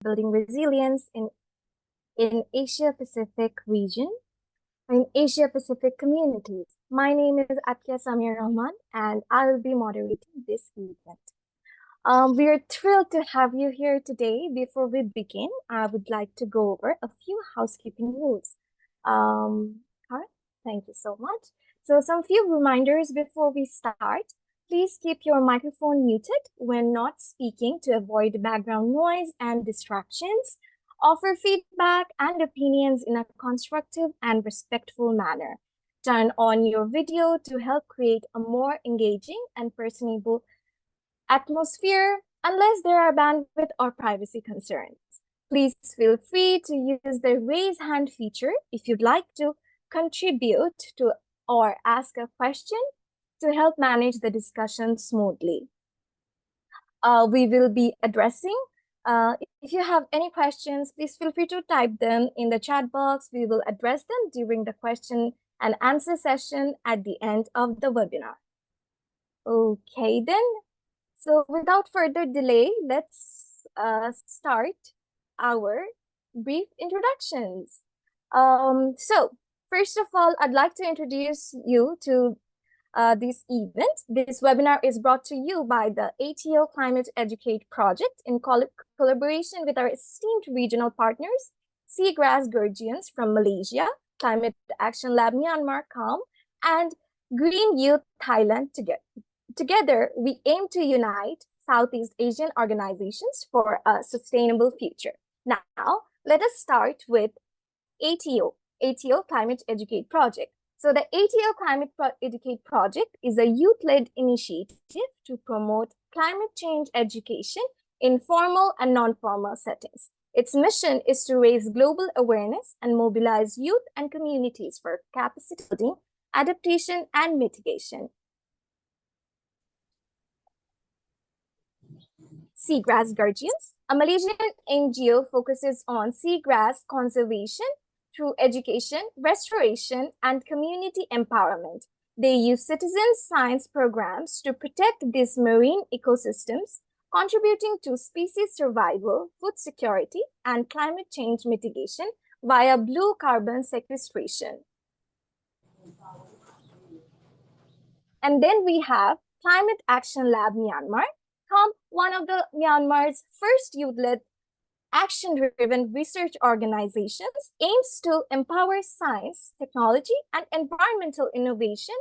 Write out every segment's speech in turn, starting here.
building resilience in Asia-Pacific region, in Asia-Pacific communities. My name is Atkia Samir Rahman, and I will be moderating this event. We are thrilled to have you here today. Before we begin, I would like to go over a few housekeeping rules. All right, thank you so much. So some few reminders before we start. Please keep your microphone muted when not speaking to avoid background noise and distractions. Offer feedback and opinions in a constructive and respectful manner. Turn on your video to help create a more engaging and personable atmosphere unless there are bandwidth or privacy concerns. Please feel free to use the raise hand feature if you'd like to contribute to or ask a question to help manage the discussion smoothly. We will be addressing. If you have any questions, please feel free to type them in the chat box. We will address them during the question and answer session at the end of the webinar. Okay, then. So without further delay, let's start our brief introductions. So first of all, I'd like to introduce you to this event. This webinar is brought to you by the ATO Climate Educate project in collaboration with our esteemed regional partners, Seagrass Guardians from Malaysia, Climate Action Lab Myanmar, CALM, and Green Youth Thailand Together, we aim to unite Southeast Asian organizations for a sustainable future. Now, let us start with ATO Climate Educate Project. So the ATO Climate Educate Project is a youth-led initiative to promote climate change education in formal and non-formal settings. Its mission is to raise global awareness and mobilize youth and communities for capacity building, adaptation, and mitigation. Seagrass Guardians, a Malaysian NGO, focuses on seagrass conservation through education, restoration, and community empowerment. They use citizen science programs to protect these marine ecosystems, contributing to species survival, food security, and climate change mitigation via blue carbon sequestration. And then we have Climate Action Lab Myanmar, one of the Myanmar's first youth-led action-driven research organizations, aims to empower science, technology, and environmental innovation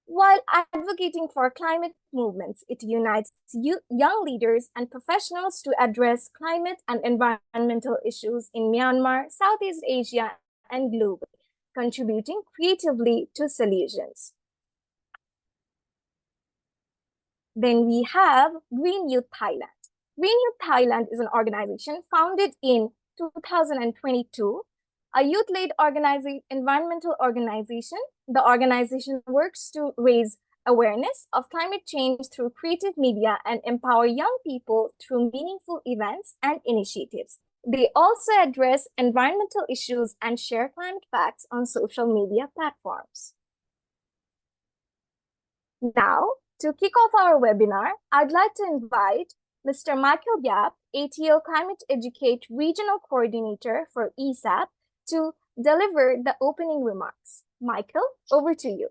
while advocating for climate movements. It unites young leaders and professionals to address climate and environmental issues in Myanmar, Southeast Asia, and globally, contributing creatively to solutions. Then we have Green Youth Thailand. Green Youth Thailand is an organization founded in 2022, a youth-led environmental organization. The organization works to raise awareness of climate change through creative media and empower young people through meaningful events and initiatives. They also address environmental issues and share climate facts on social media platforms. Now, to kick off our webinar, I'd like to invite Mr. Michael Yap, ATO Climate Educate Regional Coordinator for ESAP, to deliver the opening remarks. Michael, over to you.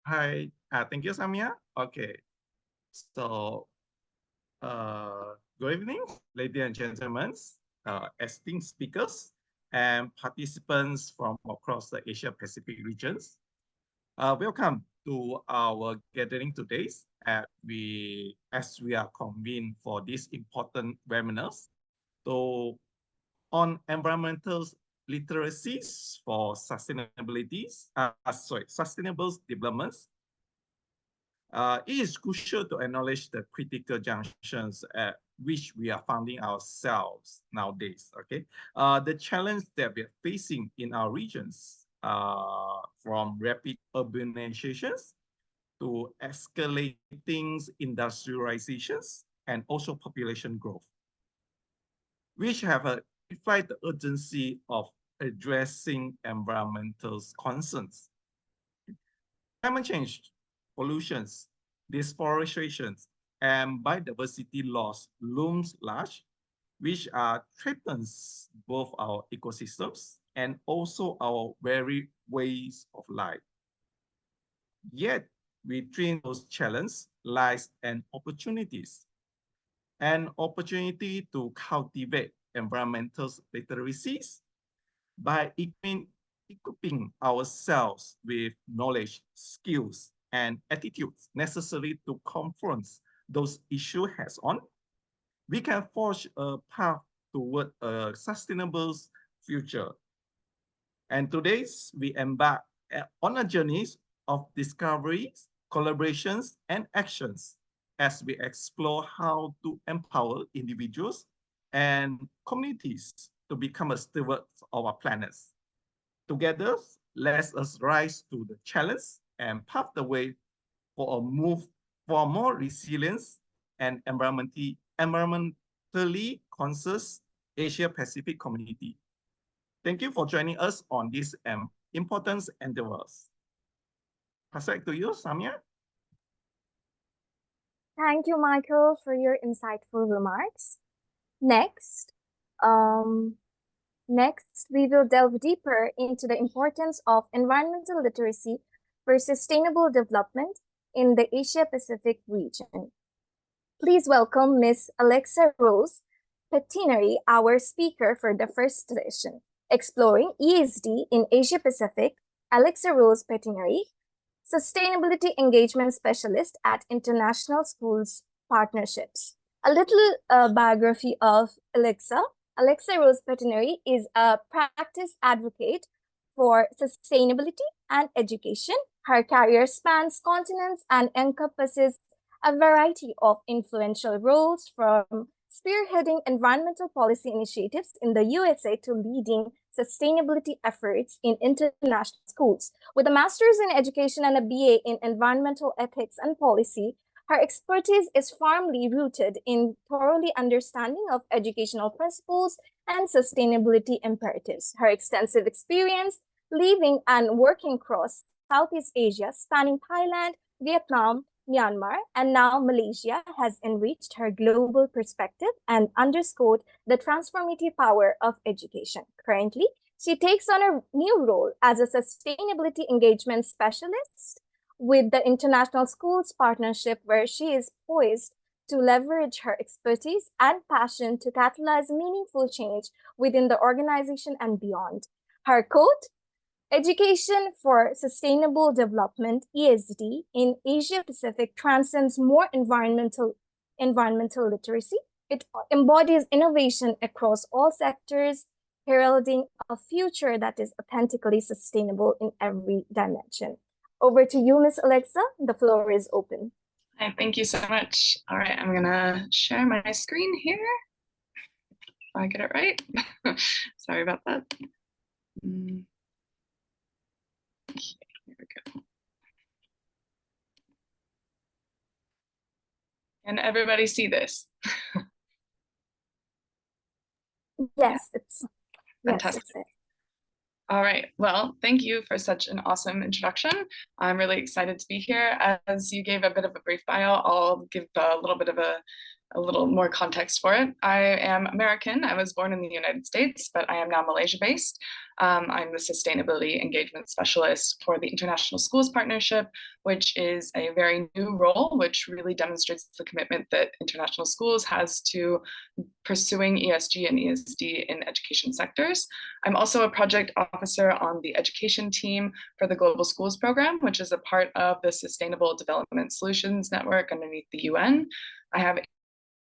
Hi, thank you, Samia. Okay, so good evening, ladies and gentlemen, esteemed speakers and participants from across the Asia-Pacific regions. Welcome to our gathering today as we are convened for this important webinars on environmental literacies for sustainable developments. It is crucial to acknowledge the critical junctions at which we are finding ourselves nowadays. Okay, the challenge that we are facing in our regions, from rapid urbanizations to escalating industrializations and also population growth, which have amplified the urgency of addressing environmental concerns. Climate change pollutions, deforestation, and biodiversity loss looms large, which threatens both our ecosystems and also our very ways of life. Yet, between those challenges lies an opportunity to cultivate environmental literacies by equipping ourselves with knowledge, skills, and attitudes necessary to confront those issues head-on. We can forge a path toward a sustainable future. And today, we embark on a journey of discoveries, collaborations, and actions as we explore how to empower individuals and communities to become a steward of our planet. Together, let us rise to the challenge and pave the way for a move for more resilience and environmentally conscious Asia-Pacific community. Thank you for joining us on this important endeavors. Pass back to you, Samia. Thank you, Michael, for your insightful remarks. Next, we will delve deeper into the importance of environmental literacy for sustainable development in the Asia-Pacific region. Please welcome Ms. Alexa Rose Pettinari, our speaker for the first session. Exploring ESD in Asia-Pacific, Alexa Rose Pettinari, Sustainability Engagement Specialist at International Schools Partnerships. A little biography of Alexa. Alexa Rose Pettinari is a practice advocate for sustainability and education. Her career spans continents and encompasses a variety of influential roles, from spearheading environmental policy initiatives in the USA to leading sustainability efforts in international schools. With a master's in education and a BA in environmental ethics and policy, her expertise is firmly rooted in thoroughly understanding of educational principles and sustainability imperatives. Her extensive experience living and working across Southeast Asia, spanning Thailand, Vietnam, Myanmar, and now Malaysia, has enriched her global perspective and underscored the transformative power of education. Currently, she takes on a new role as a sustainability engagement specialist with the International Schools Partnership, where she is poised to leverage her expertise and passion to catalyze meaningful change within the organization and beyond. Her quote, "Education for Sustainable Development, ESD, in Asia-Pacific transcends more environmental literacy. It embodies innovation across all sectors, heralding a future that is authentically sustainable in every dimension." Over to you, Ms. Alexa. The floor is open. Hi, thank you so much. All right, I'm gonna share my screen here. If I get it right. Sorry about that. Here we go. Can everybody see this? Yes, yeah. it's fantastic. Yes, All right, well, thank you for such an awesome introduction. I'm really excited to be here. As you gave a bit of a brief bio, I'll give a little bit of a little more context for it. I am American. I was born in the United States, but I am now Malaysia-based. I'm the Sustainability Engagement Specialist for the International Schools Partnership, which is a very new role, which really demonstrates the commitment that international schools has to pursuing ESG and ESD in education sectors. I'm also a project officer on the education team for the Global Schools Program, which is a part of the Sustainable Development Solutions Network underneath the UN. I have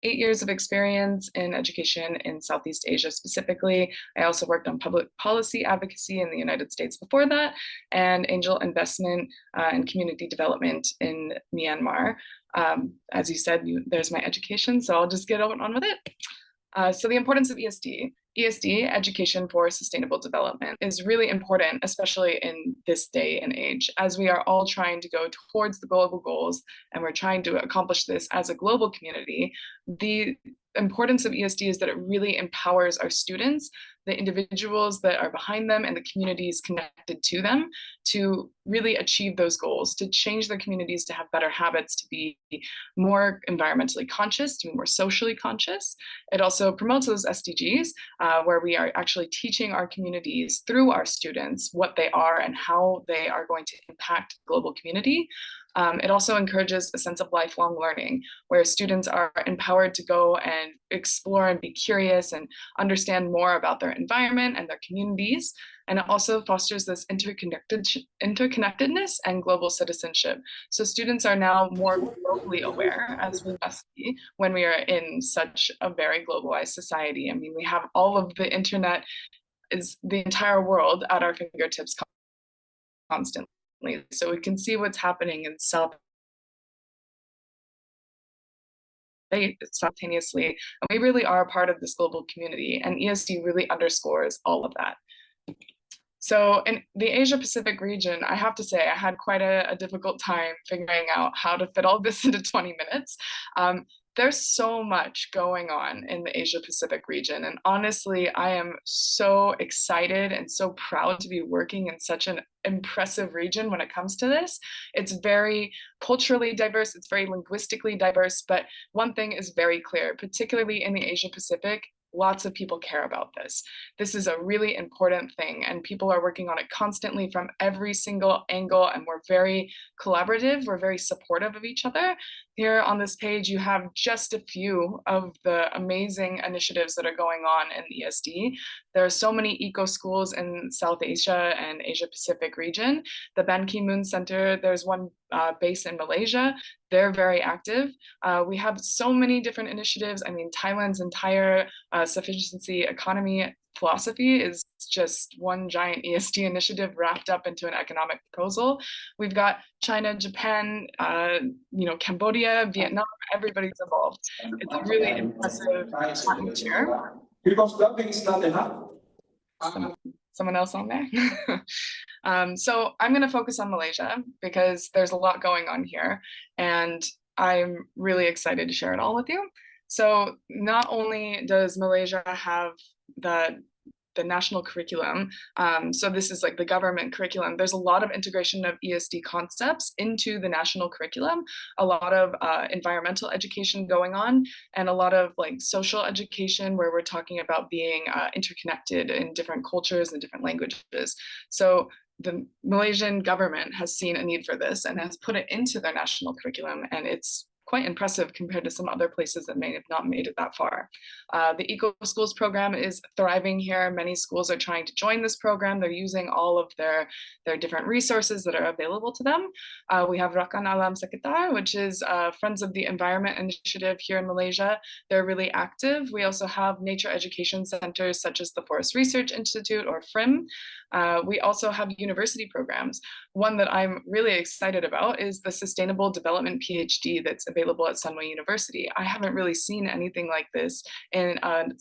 8 years of experience in education in Southeast Asia specifically. I also worked on public policy advocacy in the United States before that, and angel investment and community development in Myanmar. As you said, there's my education, so I'll just get on with it. So the importance of ESD. ESD, Education for Sustainable Development, is really important, especially in this day and age, as we are all trying to go towards the global goals and we're trying to accomplish this as a global community. The importance of ESD is that it really empowers our students, the individuals that are behind them, and the communities connected to them to really achieve those goals, to change their communities to have better habits, to be more environmentally conscious, to be more socially conscious. It also promotes those SDGs, where we are actually teaching our communities through our students what they are and how they are going to impact the global community. It also encourages a sense of lifelong learning, where students are empowered to go and explore and be curious and understand more about their environment and their communities. And it also fosters this interconnectedness and global citizenship. So students are now more globally aware, as we must be when we are in such a very globalized society. I mean, we have all of the internet, is the entire world at our fingertips constantly. So we can see what's happening in simultaneously, and we really are part of this global community, and ESD really underscores all of that. So in the Asia Pacific region, I have to say I had quite a difficult time figuring out how to fit all this into 20 minutes. There's so much going on in the Asia Pacific region. And honestly, I am so excited and so proud to be working in such an impressive region when it comes to this. It's very culturally diverse, it's very linguistically diverse, but one thing is very clear, particularly in the Asia Pacific, lots of people care about this. This is a really important thing, and people are working on it constantly from every single angle, and we're very collaborative, we're very supportive of each other. Here on this page, you have just a few of the amazing initiatives that are going on in ESD. There are so many eco schools in South Asia and Asia Pacific region. The Ban Ki-moon Center, there's one based in Malaysia. They're very active. We have so many different initiatives. I mean, Thailand's entire sufficiency economy philosophy is just one giant ESD initiative wrapped up into an economic proposal. We've got China, Japan, Cambodia, Vietnam, everybody's involved. It's a really impressive atmosphere. Because dubbing is not enough. Someone else on there? So I'm going to focus on Malaysia because there's a lot going on here, and I'm really excited to share it all with you. So not only does Malaysia have the national curriculum, so this is like the government curriculum, there's a lot of integration of ESD concepts into the national curriculum, a lot of environmental education going on, and a lot of like social education where we're talking about being interconnected in different cultures and different languages. So the Malaysian government has seen a need for this and has put it into their national curriculum, and it's quite impressive compared to some other places that may have not made it that far. The Eco Schools program is thriving here. Many schools are trying to join this program. They're using all of their different resources that are available to them. We have Rakan Alam Sekitar, which is Friends of the Environment initiative here in Malaysia. They're really active. We also have nature education centers such as the Forest Research Institute, or FRIM. We also have university programs. One that I'm really excited about is the Sustainable Development PhD that's available at Sunway University. I haven't really seen anything like this in an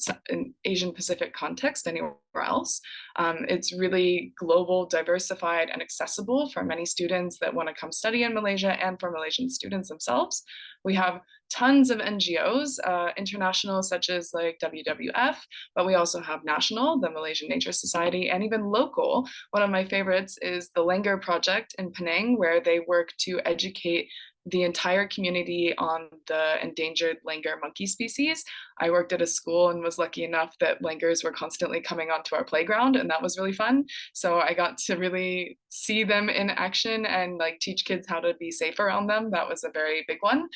Asian Pacific context anywhere else. It's really global, diversified, and accessible for many students that want to come study in Malaysia and for Malaysian students themselves. We have tons of NGOs, international such as like WWF, but we also have national, the Malaysian Nature Society, and even local. One of my favorites is the Langer Project in Penang, where they work to educate the entire community on the endangered langur monkey species. I worked at a school and was lucky enough that langurs were constantly coming onto our playground, and that was really fun. So I got to really see them in action and like teach kids how to be safe around them. That was a very big one.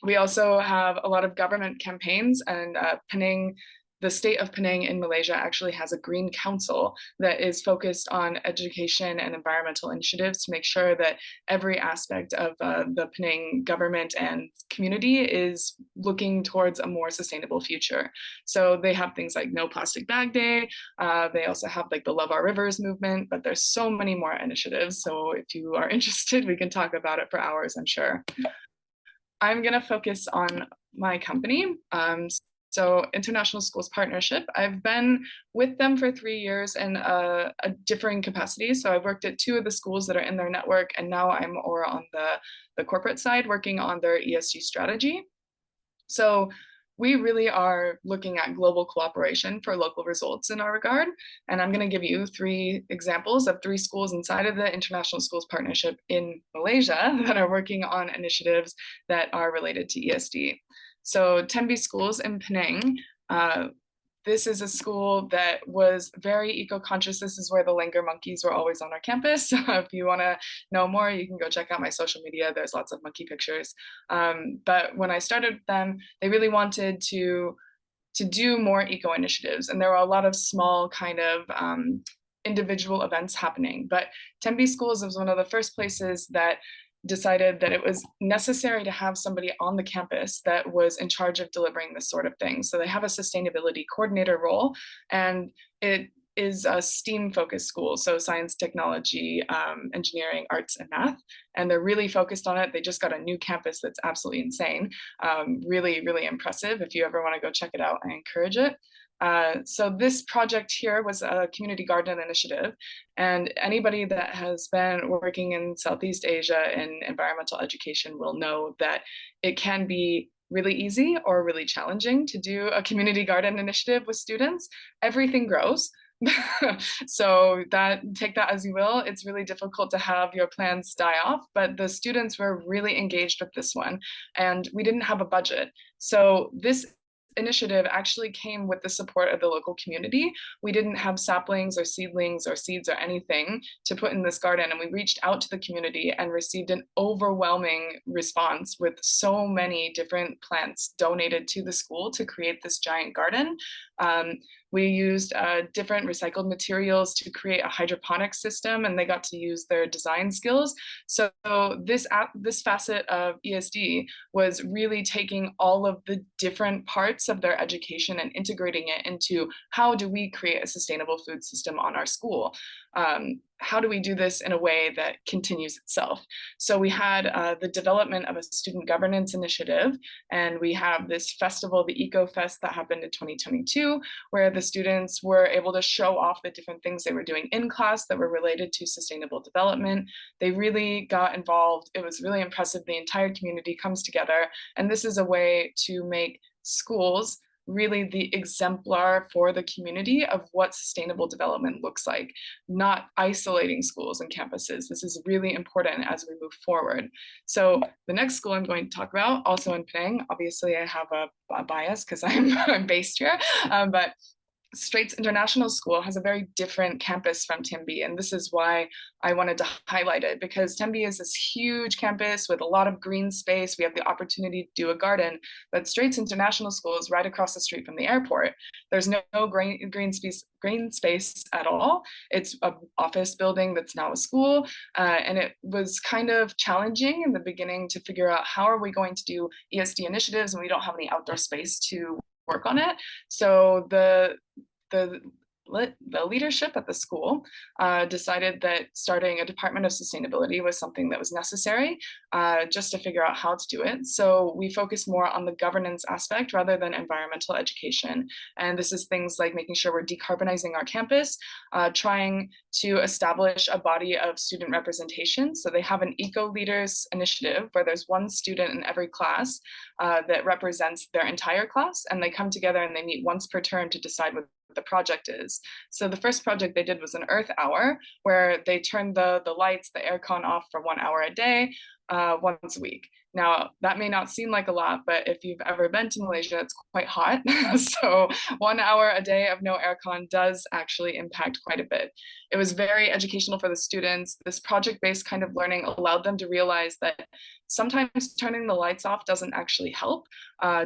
We also have a lot of government campaigns, and Penang, the state of Penang in Malaysia actually has a green council that is focused on education and environmental initiatives to make sure that every aspect of the Penang government and community is looking towards a more sustainable future. So they have things like No Plastic Bag Day. They also have like the Love Our Rivers movement, but there's so many more initiatives. So if you are interested, we can talk about it for hours, I'm sure. I'm going to focus on my company. So International Schools Partnership, I've been with them for 3 years in a differing capacity. So I've worked at 2 of the schools that are in their network, and now I'm more on the corporate side working on their ESG strategy. So we really are looking at global cooperation for local results in our regard. And I'm going to give you 3 examples of 3 schools inside of the International Schools Partnership in Malaysia that are working on initiatives that are related to ESD. So Tembe Schools in Penang, this is a school that was very eco-conscious. This is where the langur monkeys were always on our campus. So if you want to know more, you can go check out my social media. There's lots of monkey pictures. But when I started with them, they really wanted to do more eco initiatives. And there were a lot of small kind of individual events happening. But Tembe Schools was one of the first places that decided that it was necessary to have somebody on the campus that was in charge of delivering this sort of thing. So they have a sustainability coordinator role, and it is a STEAM-focused school, so science, technology, engineering, arts, and math, and they're really focused on it. They just got a new campus that's absolutely insane, really, really impressive. If you ever want to go check it out, I encourage it. So this project here was a community garden initiative, and anybody that has been working in Southeast Asia in environmental education will know that it can be really easy or really challenging to do a community garden initiative with students. Everything grows. So take that as you will. It's really difficult to have your plans die off, but the students were really engaged with this one, and we didn't have a budget. So this initiative actually came with the support of the local community. We didn't have saplings or seedlings or seeds or anything to put in this garden, and we reached out to the community and received an overwhelming response with so many different plants donated to the school to create this giant garden. We used different recycled materials to create a hydroponic system, and they got to use their design skills. So this facet of ESD was really taking all of the different parts of their education and integrating it into how do we create a sustainable food system on our school? How do we do this in a way that continues itself? So we had the development of a student governance initiative, and we have this festival, the Eco Fest, that happened in 2022, where the students were able to show off the different things they were doing in class that were related to sustainable development. They really got involved. It was really impressive. The entire community comes together, and this is a way to make schools really the exemplar for the community of what sustainable development looks like, not isolating schools and campuses. This is really important as we move forward. So the next school I'm going to talk about, also in Penang, obviously I have a bias because I'm based here, but Straits International School has a very different campus from Tembe, and this is why I wanted to highlight it, because Tembe is this huge campus with a lot of green space. We have the opportunity to do a garden, but Straits International School is right across the street from the airport. There's no green space at all. It's an office building that's now a school, and it was kind of challenging in the beginning to figure out how are we going to do ESD initiatives and we don't have any outdoor space to work on it. So the leadership at the school decided that starting a Department of Sustainability was something that was necessary just to figure out how to do it. So we focus more on the governance aspect rather than environmental education. And this is things like making sure we're decarbonizing our campus, trying to establish a body of student representation. So they have an Eco Leaders initiative where there's one student in every class that represents their entire class, and they come together and they meet once per term to decide what the project is. So the first project they did was an Earth Hour, where they turned the lights, the aircon off for 1 hour a day, once a week. Now, that may not seem like a lot, but if you've ever been to Malaysia, it's quite hot. So 1 hour a day of no aircon does actually impact quite a bit. It was very educational for the students. This project-based kind of learning allowed them to realize that sometimes turning the lights off doesn't actually help.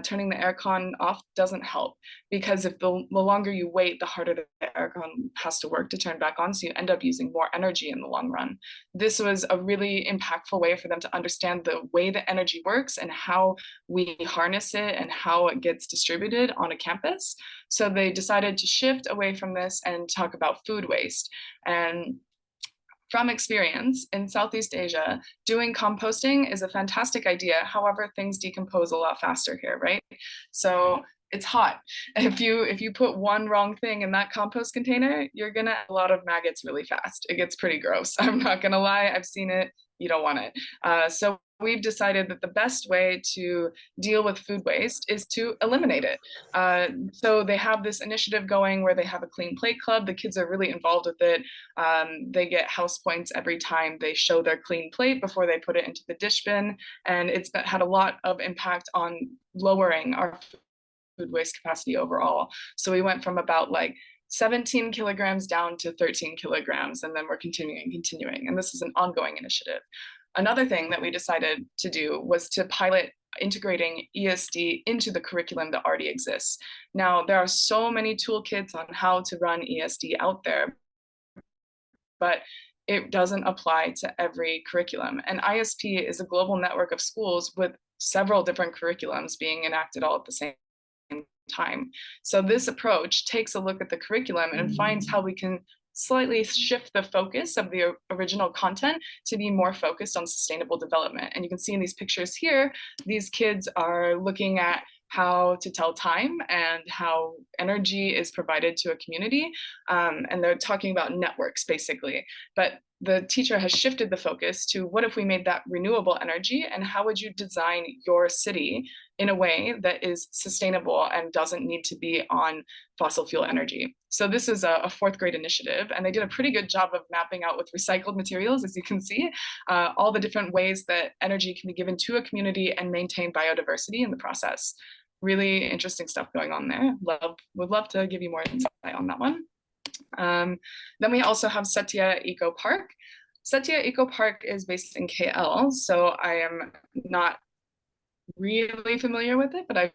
Turning the aircon off doesn't help, because if the longer you wait, the harder the aircon has to work to turn back on. So you end up using more energy in the long run. This was a really impactful way for them to understand the way that energy works and how we harness it and how it gets distributed on a campus. So they decided to shift away from this and talk about food waste. And from experience in Southeast Asia, doing composting is a fantastic idea. However, things decompose a lot faster here, right? So it's hot. If you put one wrong thing in that compost container, you're gonna have a lot of maggots really fast. It gets pretty gross. I'm not gonna lie, I've seen it. You don't want it. So we've decided that the best way to deal with food waste is to eliminate it. So they have this initiative going where they have a clean plate club. The kids are really involved with it. They get house points every time they show their clean plate before they put it into the dish bin. And it's had a lot of impact on lowering our food waste capacity overall. So we went from about like 17 kilograms down to 13 kilograms, and then we're continuing. And this is an ongoing initiative. Another thing that we decided to do was to pilot integrating ESD into the curriculum that already exists. Now, there are so many toolkits on how to run ESD out there, but it doesn't apply to every curriculum. And ISP is a global network of schools with several different curriculums being enacted all at the same time. So this approach takes a look at the curriculum and finds how we can slightly shift the focus of the original content to be more focused on sustainable development. And you can see in these pictures here, these kids are looking at how to tell time and how energy is provided to a community. And they're talking about networks basically. But the teacher has shifted the focus to what if we made that renewable energy, and how would you design your city in a way that is sustainable and doesn't need to be on fossil fuel energy. So this is a fourth grade initiative, and they did a pretty good job of mapping out with recycled materials, as you can see, all the different ways that energy can be given to a community and maintain biodiversity in the process. Really interesting stuff going on there. Would love to give you more insight on that one. Then we also have Satya Eco Park. Satya Eco Park is based in KL, so I am not really familiar with it, but I've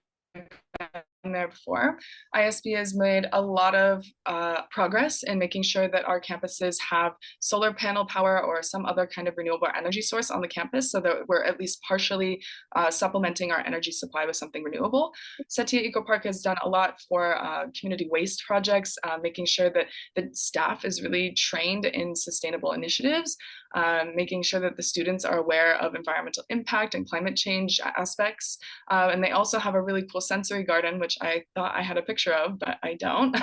been there before. ISB has made a lot of progress in making sure that our campuses have solar panel power or some other kind of renewable energy source on the campus, so that we're at least partially supplementing our energy supply with something renewable. Satya Eco Park has done a lot for community waste projects, making sure that the staff is really trained in sustainable initiatives, making sure that the students are aware of environmental impact and climate change aspects. And they also have a really cool sensory garden, which I thought I had a picture of, but I don't,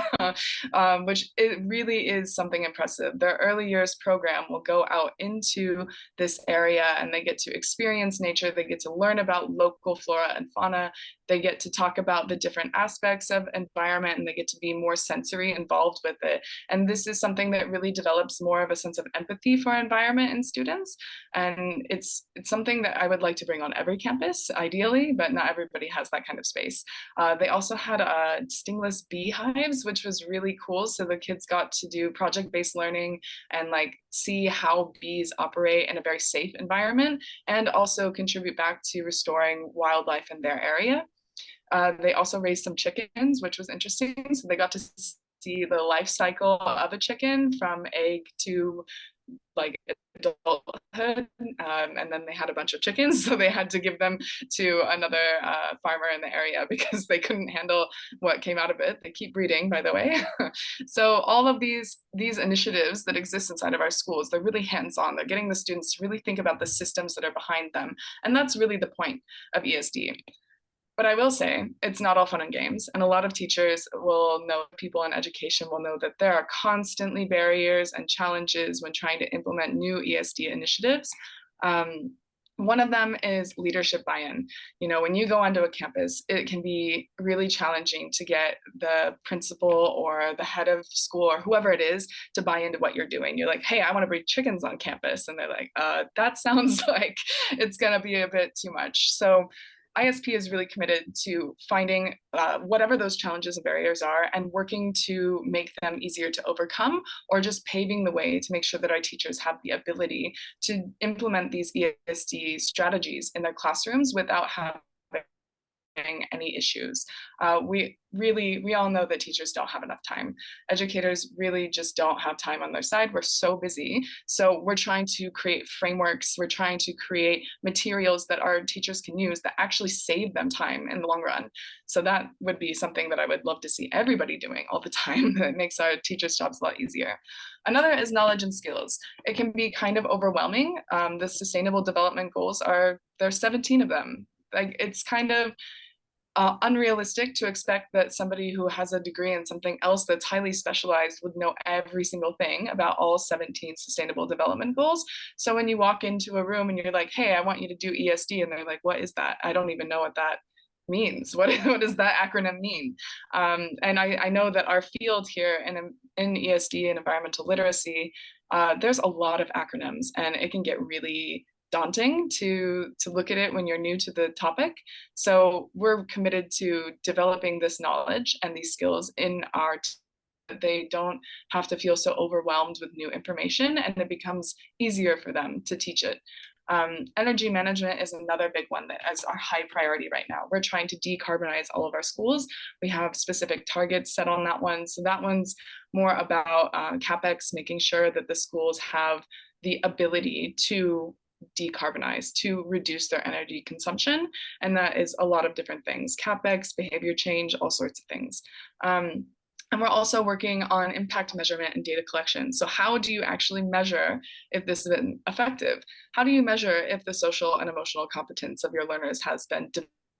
which it really is something impressive. Their early years program will go out into this area and they get to experience nature. They get to learn about local flora and fauna. They get to talk about the different aspects of environment, and they get to be more sensory involved with it. And this is something that really develops more of a sense of empathy for environment in students. And it's something that I would like to bring on every campus, ideally, but not everybody has that kind of space. They also had stingless beehives, which was really cool. So the kids got to do project-based learning and like see how bees operate in a very safe environment, and also contribute back to restoring wildlife in their area. They also raised some chickens, which was interesting. So they got to see the life cycle of a chicken from egg to like adulthood, and then they had a bunch of chickens, so they had to give them to another farmer in the area because they couldn't handle what came out of it. They keep breeding, by the way. So all of these initiatives that exist inside of our schools, they're really hands-on. They're getting the students to really think about the systems that are behind them, and that's really the point of ESD. But I will say it's not all fun and games, and a lot of teachers will know, people in education will know that there are constantly barriers and challenges when trying to implement new ESD initiatives. One of them is leadership buy-in. You know, when you go onto a campus, it can be really challenging to get the principal or the head of school or whoever it is to buy into what you're doing. You're like, hey, I want to breed chickens on campus. And they're like, that sounds like it's going to be a bit too much. So ISP is really committed to finding whatever those challenges and barriers are and working to make them easier to overcome, or just paving the way to make sure that our teachers have the ability to implement these ESD strategies in their classrooms without having any issues. We all know that teachers don't have enough time. Educators really just don't have time on their side. We're so busy. So we're trying to create frameworks. We're trying to create materials that our teachers can use that actually save them time in the long run. So that would be something that I would love to see everybody doing all the time. That makes our teachers' jobs a lot easier. Another is knowledge and skills. It can be kind of overwhelming. The Sustainable Development Goals there's 17 of them. Like, it's kind of unrealistic to expect that somebody who has a degree in something else that's highly specialized would know every single thing about all 17 sustainable development goals. So when you walk into a room and you're like, hey, I want you to do ESD, and they're like, what is that? I don't even know what that means. What does that acronym mean? And I know that our field here in ESD and environmental literacy, there's a lot of acronyms, and it can get really daunting to look at it when you're new to the topic. So we're committed to developing this knowledge and these skills in our they don't have to feel so overwhelmed with new information, and it becomes easier for them to teach it. Energy management is another big one that is our high priority right now. We're trying to decarbonize all of our schools. We have specific targets set on that one. So that one's more about CapEx, making sure that the schools have the ability to decarbonize, to reduce their energy consumption. And that is a lot of different things: CapEx, behavior change, all sorts of things. And we're also working on impact measurement and data collection. So how do you actually measure if this has been effective? How do you measure if the social and emotional competence of your learners has been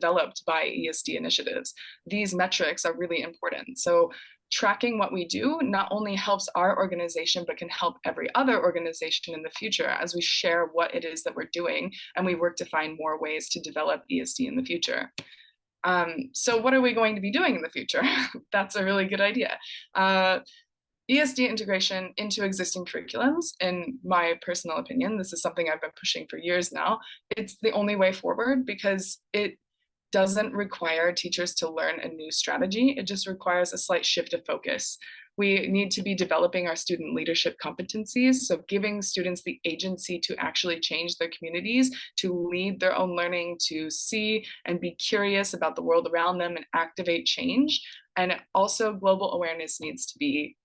developed by ESD initiatives? These metrics are really important. So tracking what we do not only helps our organization, but can help every other organization in the future as we share what it is that we're doing, and we work to find more ways to develop ESD in the future. So what are we going to be doing in the future? That's a really good idea. ESD integration into existing curriculums, in my personal opinion, this is something I've been pushing for years now. It's the only way forward because it doesn't require teachers to learn a new strategy. It just requires a slight shift of focus. We need to be developing our student leadership competencies, so giving students the agency to actually change their communities, to lead their own learning, to see and be curious about the world around them and activate change. And also global awareness needs to be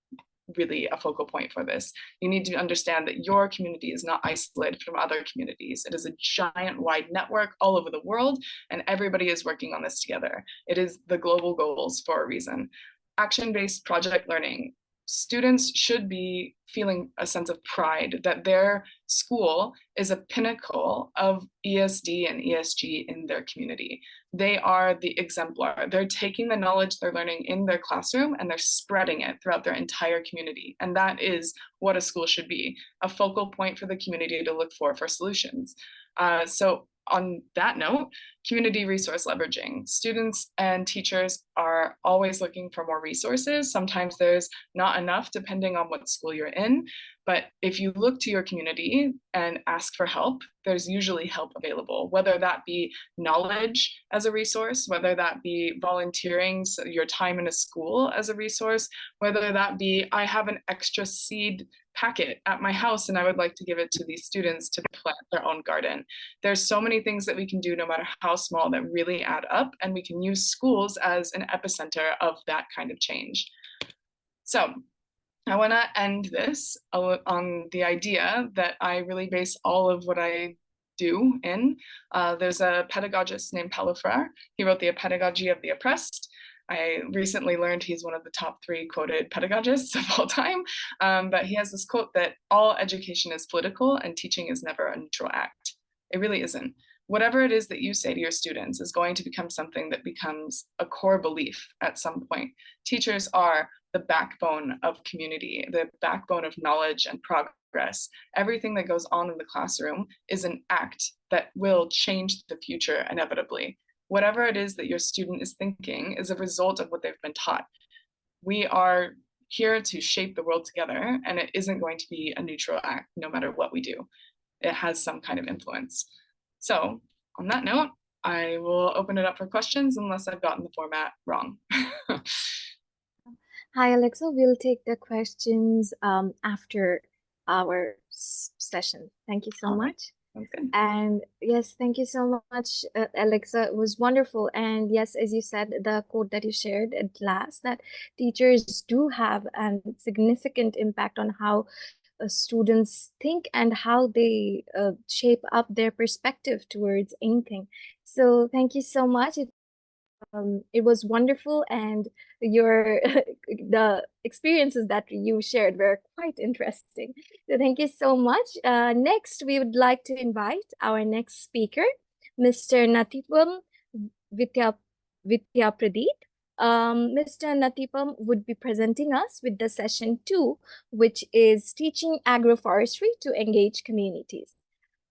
really a focal point for this. You need to understand that your community is not isolated from other communities. It is a giant wide network all over the world, and everybody is working on this together. It is the global goals for a reason. Action-based project learning. Students should be feeling a sense of pride that their school is a pinnacle of ESD and ESG in their community. They are the exemplar. They're taking the knowledge they're learning in their classroom and they're spreading it throughout their entire community. And that is what a school should be, a focal point for the community to look for solutions. So on that note, community resource leveraging. Students and teachers are always looking for more resources. Sometimes there's not enough depending on what school you're in. But if you look to your community and ask for help, there's usually help available, whether that be knowledge as a resource, whether that be volunteering, so your time in a school as a resource, whether that be, I have an extra seed packet at my house and I would like to give it to these students to plant their own garden. There's so many things that we can do, no matter how small, that really add up, and we can use schools as an epicenter of that kind of change. So I want to end this on the idea that I really base all of what I do in. There's a pedagogist named Paulo Freire. He wrote The Pedagogy of the Oppressed. I recently learned he's one of the top 3 quoted pedagogists of all time, but he has this quote that all education is political and teaching is never a neutral act. It really isn't. Whatever it is that you say to your students is going to become something that becomes a core belief at some point. Teachers are the backbone of community, the backbone of knowledge and progress. Everything that goes on in the classroom is an act that will change the future inevitably. Whatever it is that your student is thinking is a result of what they've been taught. We are here to shape the world together, and it isn't going to be a neutral act no matter what we do. It has some kind of influence. So on that note, I will open it up for questions unless I've gotten the format wrong. Hi, Alexa. We'll take the questions after our session. Thank you so much. Sounds good. And yes, thank you so much, Alexa. It was wonderful. And yes, as you said, the quote that you shared at last, that teachers do have a significant impact on how students think and how they shape up their perspective towards anything. So thank you so much. It was wonderful, and your the experiences that you shared were quite interesting. So thank you so much. Next, we would like to invite our next speaker, Mr. Natitwam Vidya Pradeep. Mr. Natipam would be presenting us with the session 2, which is teaching agroforestry to engage communities.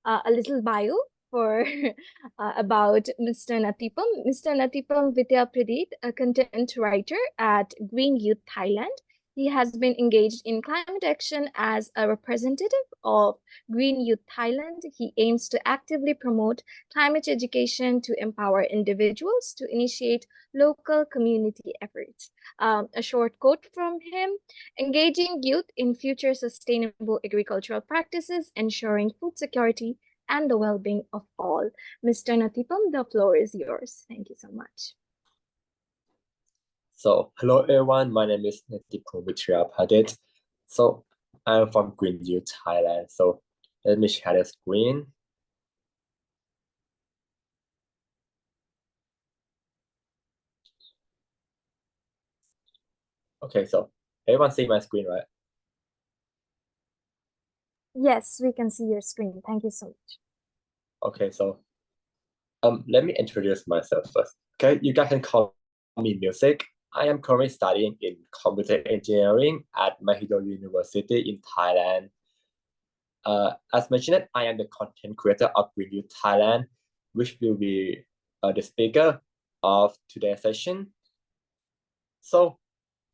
A little bio for about Mr. Natipam. Mr. Natipam Vidya Pradeep, a content writer at Green Youth Thailand. He has been engaged in climate action as a representative of Green Youth Thailand. He aims to actively promote climate education to empower individuals to initiate local community efforts. A short quote from him: engaging youth in future sustainable agricultural practices, ensuring food security and the well-being of all. Mr. Natipam, the floor is yours. Thank you so much. So, hello everyone, my name is Natipam Vidya Pradeep. So, I'm from Green Youth Thailand. So, let me share the screen. Okay, so everyone see my screen, right? Yes, we can see your screen. Thank you so much. Okay, so let me introduce myself first. Okay, you guys can call me Music. I am currently studying in computer engineering at Mahidol University in Thailand. As mentioned, I am the content creator of Green Youth Thailand, which will be the speaker of today's session. So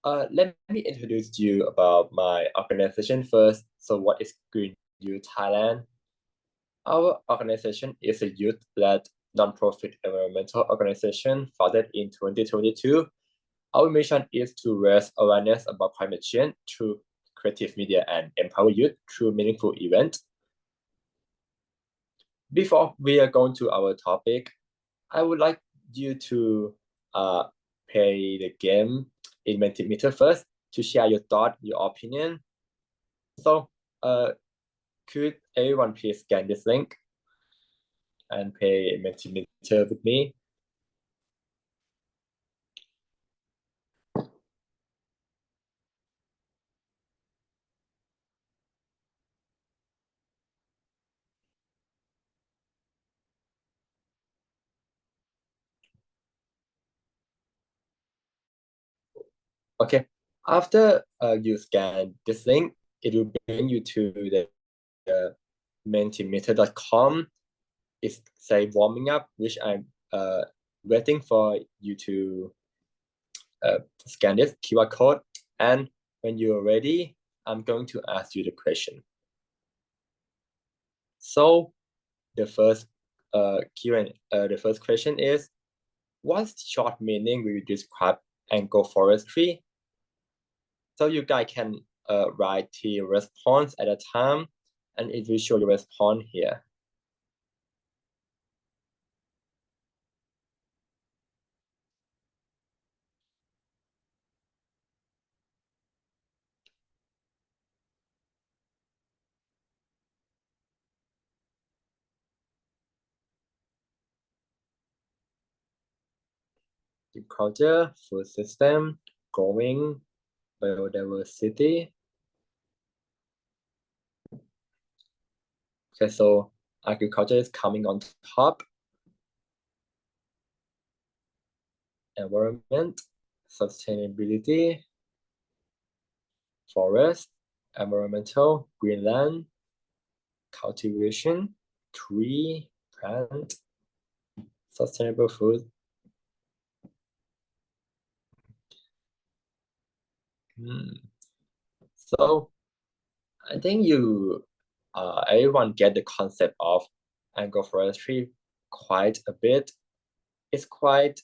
let me introduce you about my organization first. So what is Green Youth Thailand? Our organization is a youth-led non-profit environmental organization founded in 2022. Our mission is to raise awareness about climate change through creative media and empower youth through meaningful events. Before we are going to our topic, I would like you to play the game in Mentimeter first to share your thought, your opinion. So could everyone please scan this link and play Mentimeter with me? Okay, after you scan this link, it will bring you to the mentimeter.com. It's say warming up, which I'm waiting for you to scan this QR code. And when you're ready, I'm going to ask you the question. So the first the first question is, what's short meaning will you describe agroforestry? So you guys can write the response at a time, and it will show your response here. Agriculture, food system, growing, biodiversity. Okay, so agriculture is coming on top. Environment, sustainability, forest, environmental, greenland, cultivation, tree, plant, sustainable food. So I think you everyone get the concept of agroforestry quite a bit. It's quite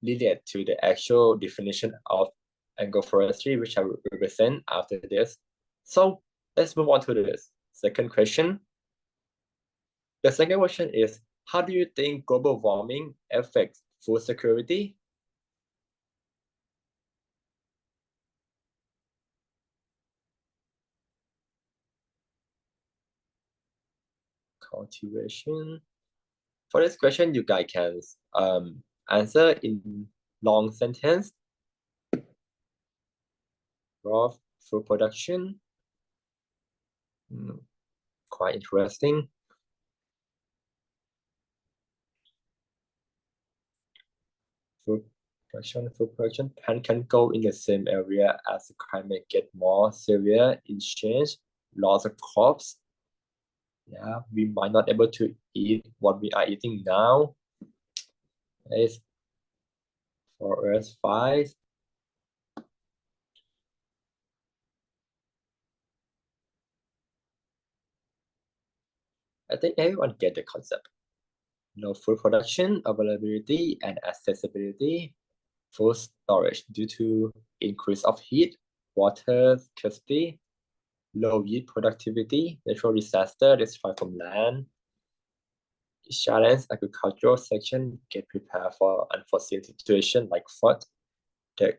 related to the actual definition of agroforestry, which I will represent after this. So let's move on to the second question. The second question is, how do you think global warming affects food security? Cultivation. For this question, you guys can answer in long sentence. Raw food production. Quite interesting. food production, plant can go in the same area as the climate get more severe in change, loss of crops. Yeah, we might not able to eat what we are eating now. It's forest fires. I think everyone get the concept. No food production, availability, and accessibility. Food storage due to increase of heat, water scarcity, low yield productivity, natural disaster, destroy from land. Challenge agricultural section get prepared for unforeseen situation like flood, the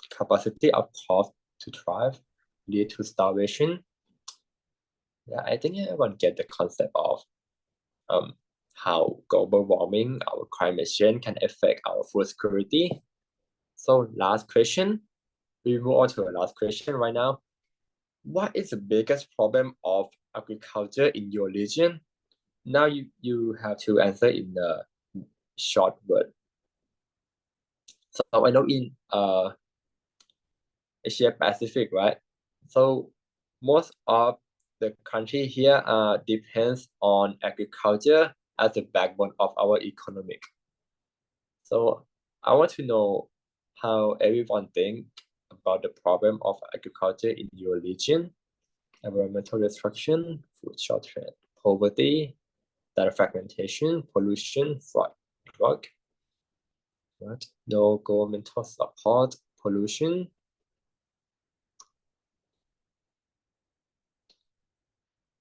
capacity of crop to thrive, lead to starvation. Yeah, I think everyone get the concept of how global warming, our climate change can affect our food security. So last question, we move on to the last question right now. What is the biggest problem of agriculture in your region? Now you have to answer in a short word. So I know in Asia Pacific, right? So most of the country here depends on agriculture as the backbone of our economic. So I want to know how everyone think about the problem of agriculture in your region: environmental destruction, food shortage, poverty, data fragmentation, pollution, fraud, drug, right? No governmental support, pollution.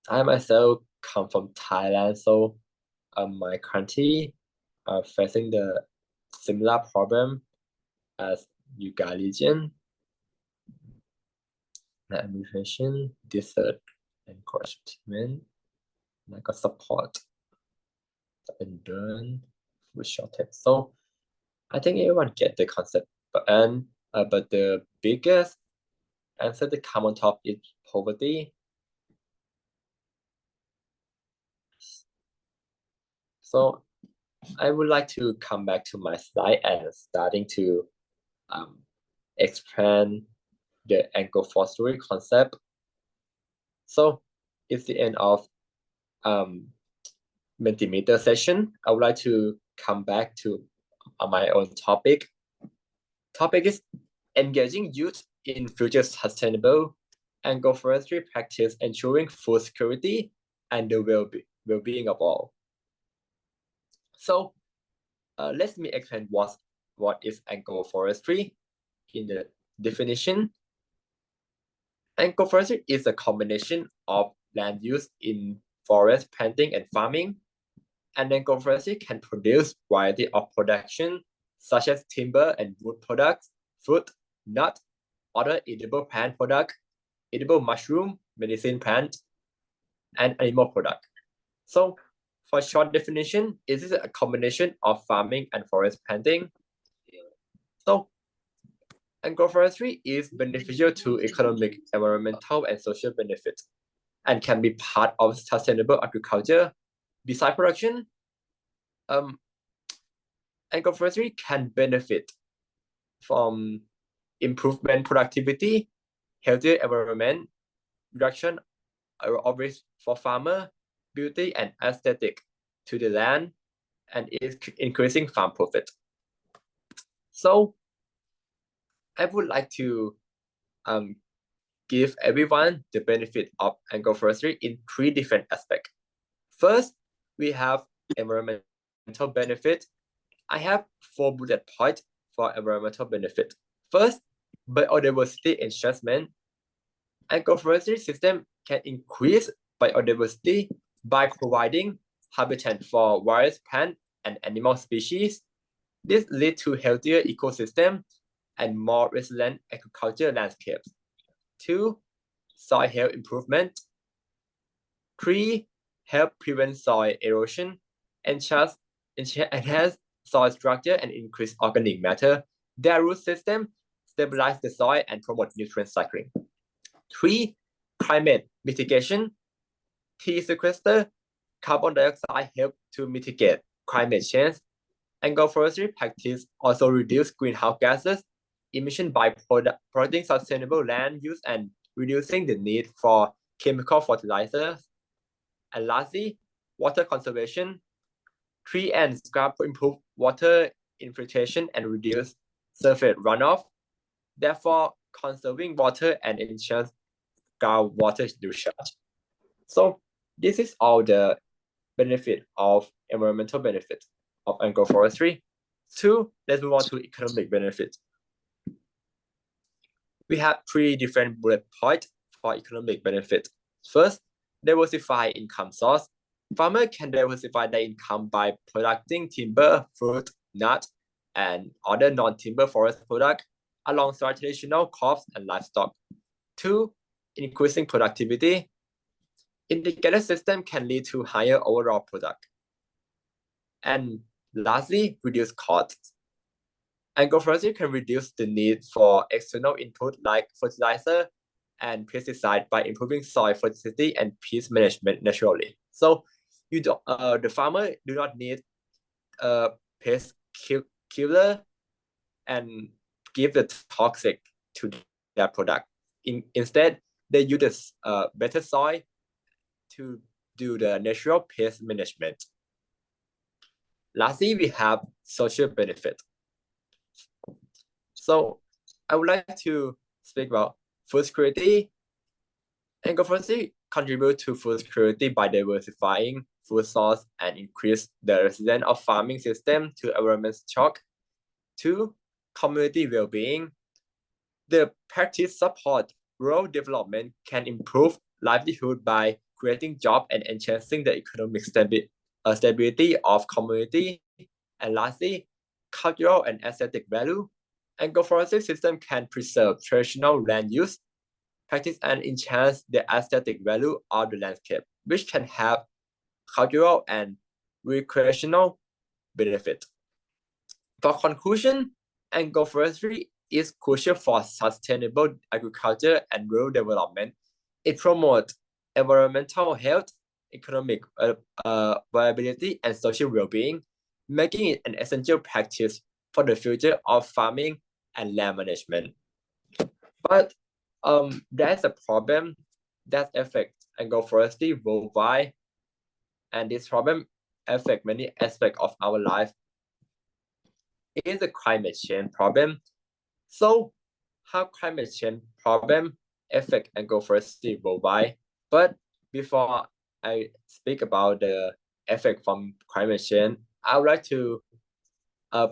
I myself come from Thailand, so my country are facing the similar problem as you guys region. Administration, desert, encouragement, lack of support, and burn, food shortage. So I think everyone get the concept, but the biggest answer that come on top is poverty. So I would like to come back to my slide and starting to expand the agro-forestry concept. So it's the end of Mentimeter session. I would like to come back to my own topic. Topic is engaging youth in future sustainable agro-forestry practice, ensuring food security and the well-being of all. So let me explain what is agro-forestry. In the definition, agro-forestry is a combination of land use in forest planting and farming. And agro-forestry can produce variety of production such as timber and wood products, fruit, nut, other edible plant product, edible mushroom, medicine plant, and animal product. So for short definition, it is a combination of farming and forest planting. So agroforestry is beneficial to economic, environmental, and social benefits, and can be part of sustainable agriculture. Besides production, agroforestry can benefit from improvement productivity, healthier environment, reduction of risk for farmer, beauty and aesthetic to the land, and is increasing farm profit. So I would like to give everyone the benefit of agroforestry in 3 different aspects. First, we have environmental benefit. I have 4 bullet points for environmental benefit. First, biodiversity enhancement. Agroforestry system can increase biodiversity by providing habitat for various plant and animal species. This leads to healthier ecosystem and more resilient agriculture landscapes. 2, soil health improvement. 3, help prevent soil erosion, enhance soil structure and increase organic matter. Their root system stabilize the soil and promote nutrient cycling. 3, climate mitigation. Tree sequester carbon dioxide help to mitigate climate change Agroforestry practice also reduce greenhouse gases emission by promoting sustainable land use and reducing the need for chemical fertilizers. And lastly, water conservation. Tree and scrub improve water infiltration and reduce surface runoff, therefore conserving water and ensures groundwater discharge. So this is all the benefit of environmental benefit of agroforestry. Two, let's move on to economic benefit. We have three different bullet points for economic benefit. First, diversify income source. Farmers can diversify their income by producing timber, fruit, nuts, and other non-timber forest products alongside traditional crops and livestock. Two, increasing productivity. Integrated system can lead to higher overall product. And lastly, reduce costs. Agroforestry can reduce the need for external input like fertilizer and pesticide by improving soil fertility and pest management naturally. So you don't, the farmer do not need a pest killer and give the toxic to their product. Instead, they use better soil to do the natural pest management. Lastly, we have social benefit. So I would like to speak about food security. Agroforestry contribute to food security by diversifying food source and increase the resilience of farming system to environment shock. Two, community well-being. The practice support rural development can improve livelihood by creating jobs and enhancing the economic stability of community. And lastly, cultural and aesthetic value. Agroforestry system can preserve traditional land use, practice and enhance the aesthetic value of the landscape, which can have cultural and recreational benefit. For conclusion, agroforestry is crucial for sustainable agriculture and rural development. It promotes environmental health, economic viability, and social well-being, making it an essential practice for the future of farming and land management. But there's a problem that affects agroforestry worldwide, and this problem affects many aspects of our life. It is a climate change problem. So how climate change problem affect agroforestry worldwide? But before I speak about the effect from climate change, I would like to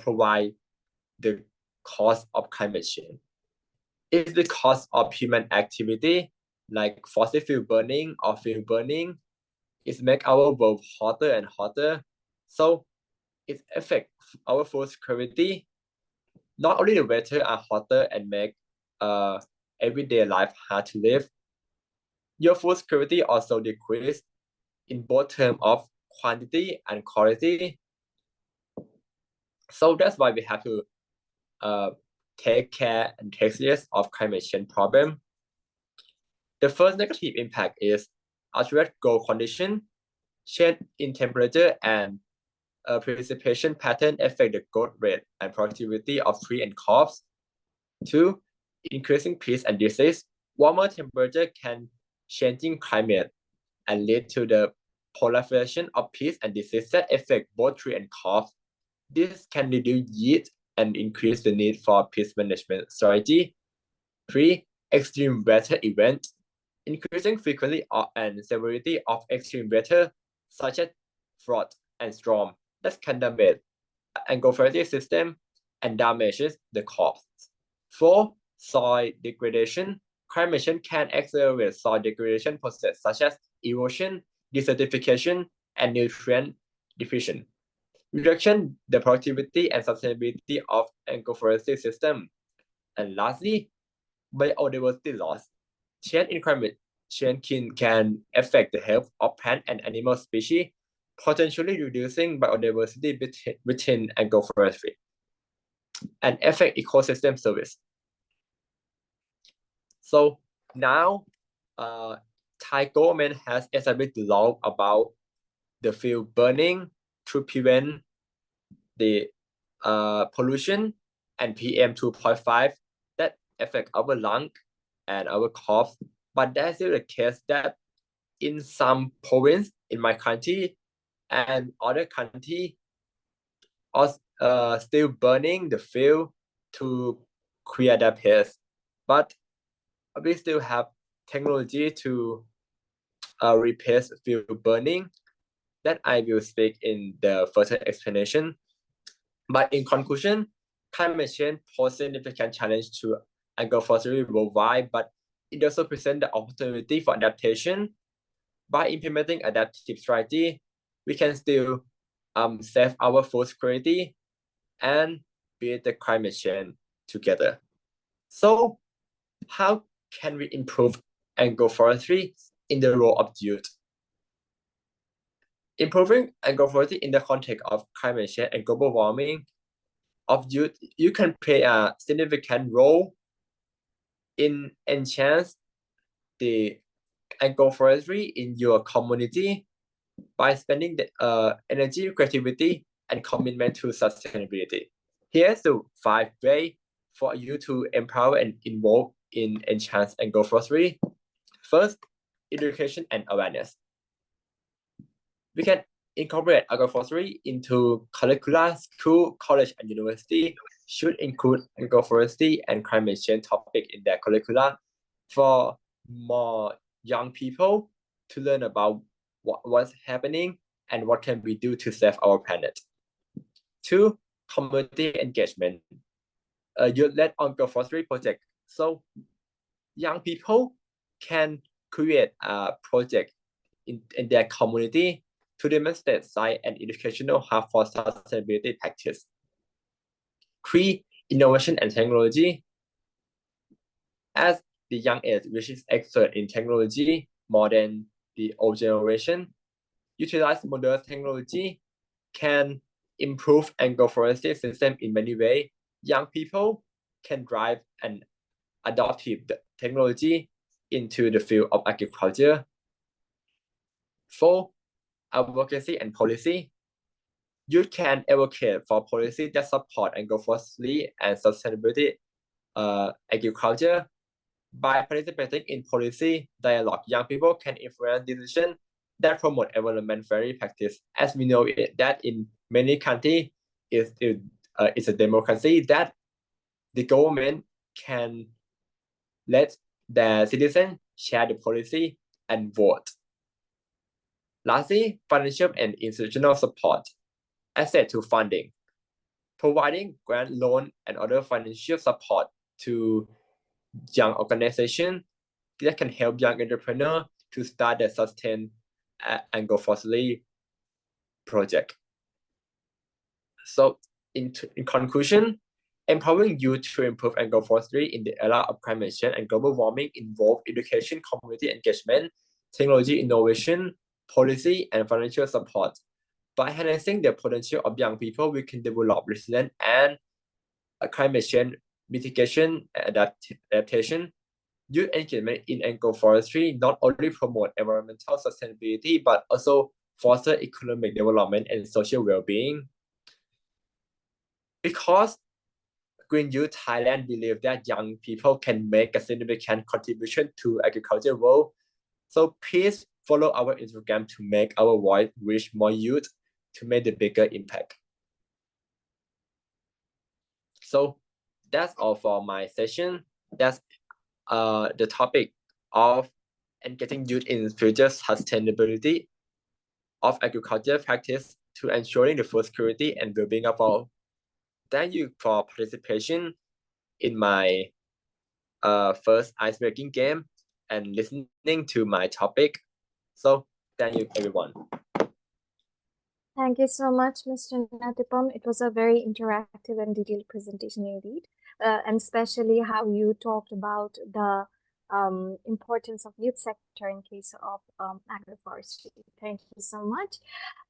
provide the cause of climate change. It's because of human activity like fossil fuel burning or fuel burning. It makes our world hotter and hotter. So it affects our food security. Not only the weather are hotter and make everyday life hard to live, your food security also decrease in both terms of quantity and quality. So that's why we have to take care and take serious of climate change problem. The first negative impact is altered growth condition, change in temperature and precipitation pattern affect the growth rate and productivity of tree and crops. Two, increasing pests and disease. Warmer temperature can changing climate and lead to the proliferation of pests and diseases that affect both tree and crops. This can reduce yield and increase the need for pest management strategy. Three, extreme weather events. Increasing frequency and severity of extreme weather, such as flood and storm, that can damage agroforestry system and damages the crops. Four, soil degradation. Climate change can accelerate soil degradation process such as erosion, desertification, and nutrient depletion. Reduction the productivity and sustainability of agroforestry system. And lastly, biodiversity loss. Change in climate change can affect the health of plant and animal species, potentially reducing biodiversity within agroforestry and affect ecosystem service. So now, Thai government has established law about the field burning to prevent the pollution and PM 2.5 that affect our lung and our cough. But that's still the case that in some province in my country and other country are still burning the field to clear the pest. But we still have technology to replace field burning that I will speak in the further explanation. But in conclusion, climate change poses significant challenge to agroforestry worldwide, but it also presents the opportunity for adaptation. By implementing adaptive strategy, we can still save our food security and beat the climate change together. So how can we improve agroforestry in the role of youth? Improving agroforestry in the context of climate change and global warming of youth, you can play a significant role in enhance the agroforestry in your community by spending the energy, creativity, and commitment to sustainability. Here's the 5 ways for you to empower and involve in enhance agroforestry. First, education and awareness. We can incorporate agroforestry into curricula. School, college, and university should include agroforestry and climate change topic in their curricula for more young people to learn about what's happening and what can we do to save our planet. 2, community engagement. Youth-led agroforestry project. So young people can create a project in their community to demonstrate science and educational hub for sustainability practice. 3, innovation and technology. As the young age, which is expert in technology more than the old generation, utilize modern technology can improve agroforestry system in many ways. Young people can drive an adaptive technology into the field of agriculture. 4, advocacy and policy. You can advocate for policy that support agroforestry and sustainability agriculture. By participating in policy dialogue, young people can influence decisions that promote environment-friendly practice. As we know that in many countries, it's a democracy that the government can let their citizens share the policy and vote. Lastly, financial and institutional support. Access to funding. Providing grant, loan, and other financial support to young organizations that can help young entrepreneurs to start their sustain agroforestry project. So in conclusion, empowering youth to improve agroforestry in the era of climate change and global warming involve education, community engagement, technology innovation, policy, and financial support. By harnessing the potential of young people, we can develop resilient and climate change mitigation and adaptation. Youth engagement in agroforestry not only promote environmental sustainability, but also foster economic development and social well-being. Because Green Youth Thailand believes that young people can make a significant contribution to agriculture world. So please follow our Instagram to make our voice reach more youth to make the bigger impact. So that's all for my session. That's the topic of getting youth in future sustainability of agriculture practice to ensuring the food security and well-being of all. Thank you for participation in my first ice-breaking game and listening to my topic. So thank you, everyone. Thank you so much, Mr. Natipam. It was a very interactive and detailed presentation indeed, and especially how you talked about the importance of youth sector in case of agroforestry. Thank you so much.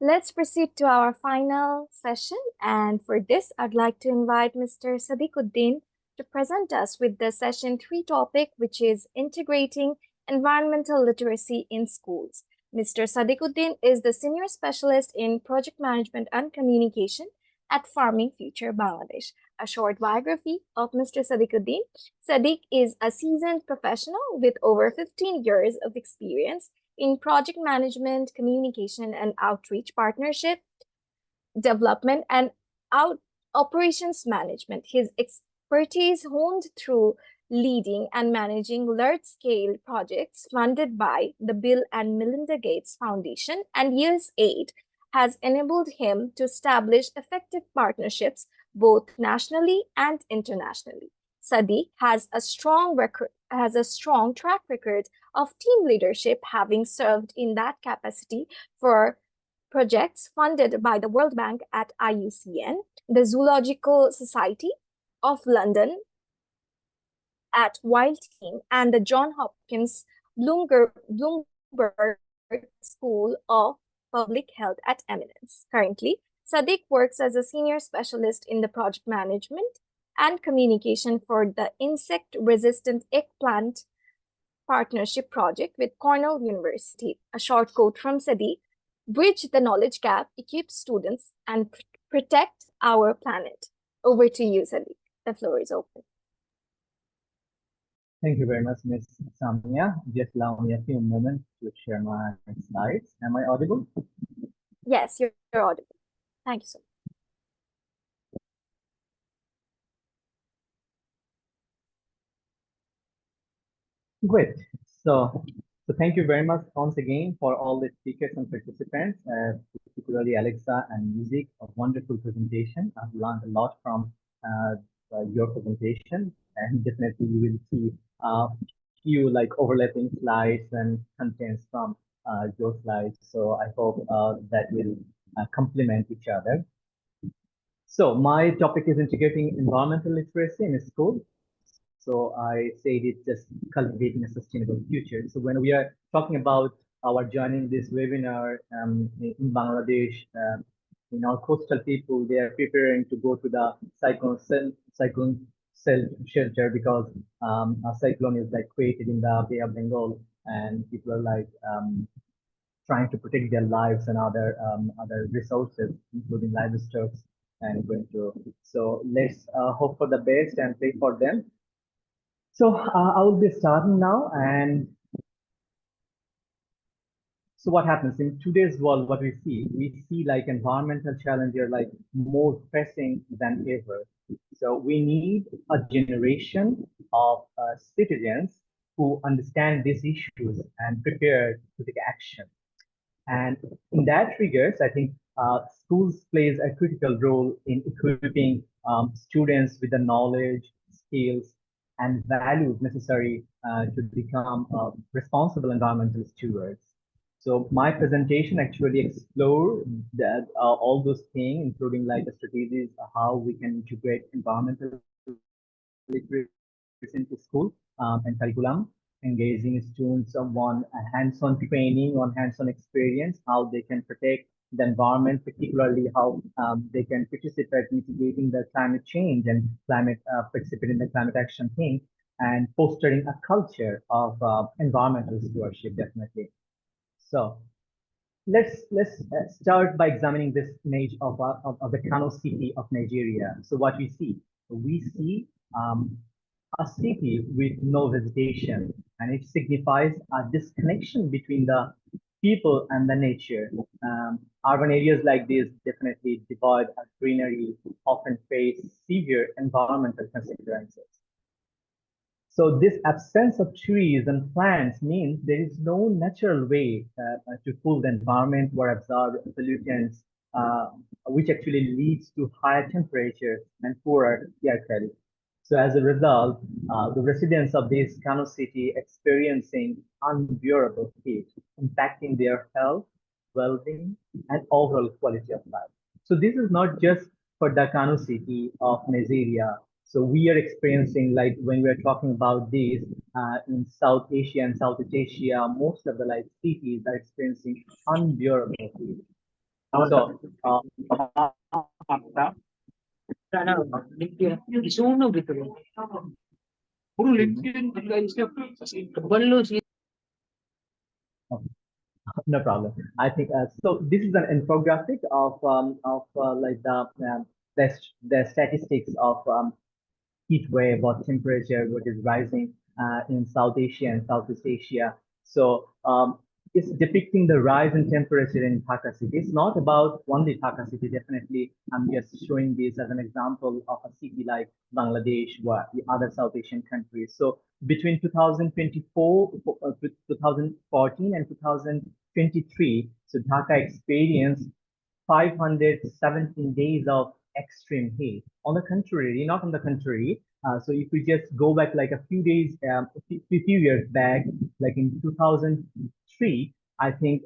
Let's proceed to our final session. And for this, I'd like to invite Mr. Sadiquddin to present us with the session 3 topic, which is integrating environmental literacy in schools. Mr. Sadiquddin is the Senior Specialist in Project Management and Communication at Farming Future Bangladesh. A short biography of Mr. Sadiquddin. Sadiq is a seasoned professional with over 15 years of experience in project management, communication, and outreach partnership development and operations management. His expertise honed through leading and managing large-scale projects funded by the Bill and Melinda Gates Foundation and USAID has enabled him to establish effective partnerships both nationally and internationally. Sadiq has a strong track record of team leadership, having served in that capacity for projects funded by the World Bank at IUCN, the Zoological Society of London at Wild Team, and the Johns Hopkins Bloomberg School of Public Health at Eminence. Currently, Sadiq works as a senior specialist in the project management and communication for the insect-resistant eggplant partnership project with Cornell University. A short quote from Sadiq: "Bridge the knowledge gap, equip students, and protect our planet." Over to you, Sadiq. The floor is open. Thank you very much, Ms. Samia. Just allow me a few moments to share my slides. Am I audible? Yes, you're audible. Thank you so much. Great. So thank you very much once again for all the speakers and participants, particularly Alexa and Music. A wonderful presentation. I've learned a lot from your presentation, and definitely you will see a few like overlapping slides and contents from your slides. So I hope that will complement each other. So my topic is integrating environmental literacy in school. So I said it's just cultivating a sustainable future. So when we are talking about our joining this webinar in Bangladesh, our coastal people, they are preparing to go to the cyclone shelter because a cyclone is like created in the Bay of Bengal, and people are like trying to protect their lives and other resources, including livestock, and going to. So let's hope for the best and pray for them. So I will be starting now, and so what happens in today's world? What we see like environmental challenges are like more pressing than ever. So we need a generation of citizens who understand these issues and prepare to take action. And in that regards, I think schools plays a critical role in equipping students with the knowledge, skills, and values necessary to become responsible environmental stewards. So my presentation actually explore that all those things, including like the strategies, how we can integrate environmental literacy into school and curriculum, engaging students on hands-on training, on hands-on experience, how they can protect the environment, particularly how they can participate in mitigating the climate change and participate in the climate action thing, and fostering a culture of environmental stewardship, definitely. So let's start by examining this image of the Kano city of Nigeria. So what we see a city with no vegetation, and it signifies a disconnection between the people and the nature. Urban areas like this, definitely devoid of greenery, often face severe environmental consequences. So this absence of trees and plants means there is no natural way to cool the environment or absorb pollutants, which actually leads to higher temperature and poorer air quality. So as a result, the residents of this Kano city experiencing unbearable heat, impacting their health, well-being, and overall quality of life. So this is not just for the Kano city of Nigeria. So we are experiencing, like when we are talking about this in South Asia and Southeast Asia, most of the like cities are experiencing unbearable heat. So no problem. I think so. This is an infographic of like the the statistics of heat wave or temperature what is rising in South Asia and Southeast Asia. So it's depicting the rise in temperature in Dhaka city. It's not about only Dhaka city. Definitely, I'm just showing this as an example of a city like Bangladesh or the other South Asian countries. So between 2014 and 2023, so Dhaka experienced 517 days of extreme heat. On the contrary, not on the contrary. So if we just go back like a few days, few years back, like in 2003, I think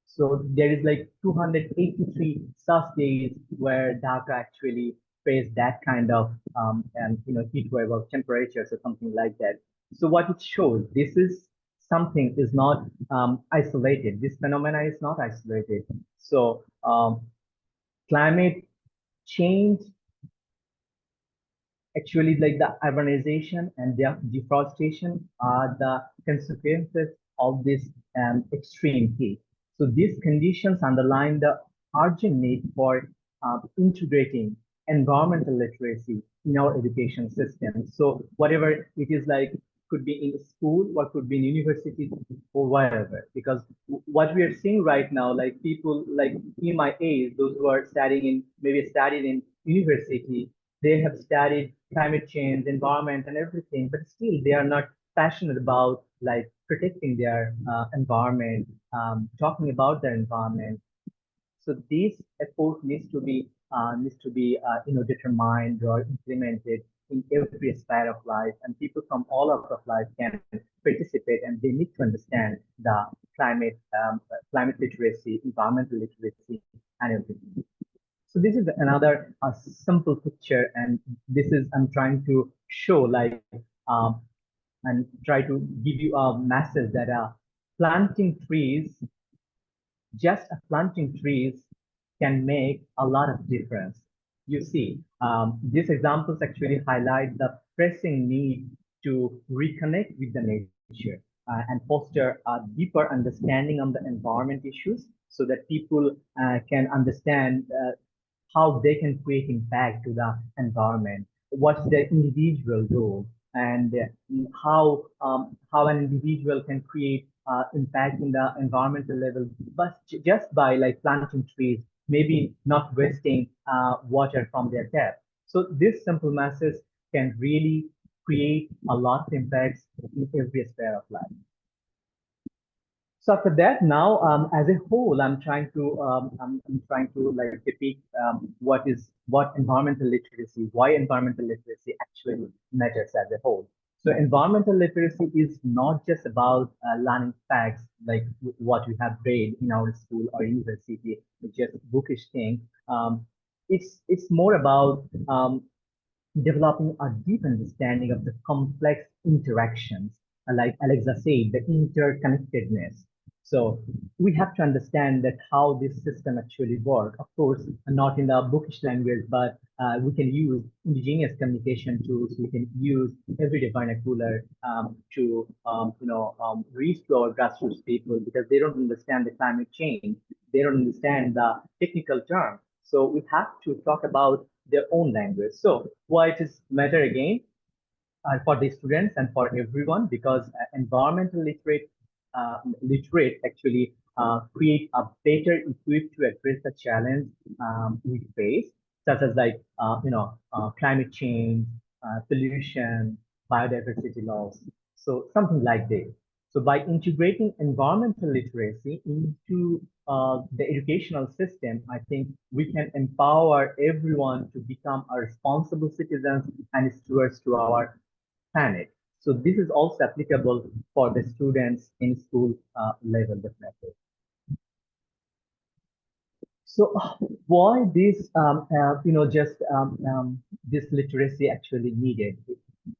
so there is like 283 such days where Dhaka actually faced that kind of heat wave of temperatures or something like that. So what it shows, this is something is not isolated. This phenomena is not isolated. So climate change, actually like the urbanization and the deforestation are the consequences of this extreme heat. So these conditions underline the urgent need for integrating environmental literacy in our education system. So whatever it is, like could be in school or could be in university or wherever, because what we are seeing right now, like people like in my age, those who are studying in maybe studied in university, they have studied climate change, environment, and everything, but still they are not passionate about like protecting their environment, talking about their environment. So this effort needs to be determined or implemented in every aspect of life, and people from all walks of life can participate, and they need to understand the climate literacy, environmental literacy, and everything. So this is another simple picture, and this is I'm trying to show like and try to give you a message that planting trees, just planting trees can make a lot of difference. You see, these examples actually highlight the pressing need to reconnect with the nature and foster a deeper understanding of the environment issues so that people can understand how they can create impact to the environment, what's their individual role, and how an individual can create impact in the environmental level, but just by like planting trees, maybe not wasting water from their tap. So this simple message can really create a lot of impacts in every aspect of life. So after that, now as a whole, I'm trying to like depict what environmental literacy, why environmental literacy actually matters as a whole. So environmental literacy is not just about learning facts like what we have read in our school or university, it's just bookish thing. It's more about developing a deep understanding of the complex interactions, like Alexa said, the interconnectedness. So we have to understand that how this system actually works. Of course, not in the bookish language, but we can use indigenous communication tools. We can use everyday vernacular to reach to our grassroots people, because they don't understand the climate change. They don't understand the technical term. So we have to talk about their own language. So why it is matter again for the students and for everyone, because environmental literate actually create a better equipped to address the challenge we face, such as like climate change, pollution, biodiversity loss. So something like this. So by integrating environmental literacy into the educational system, I think we can empower everyone to become a responsible citizens and stewards to our planet. So this is also applicable for the students in school level, definitely. So why this, this literacy actually needed?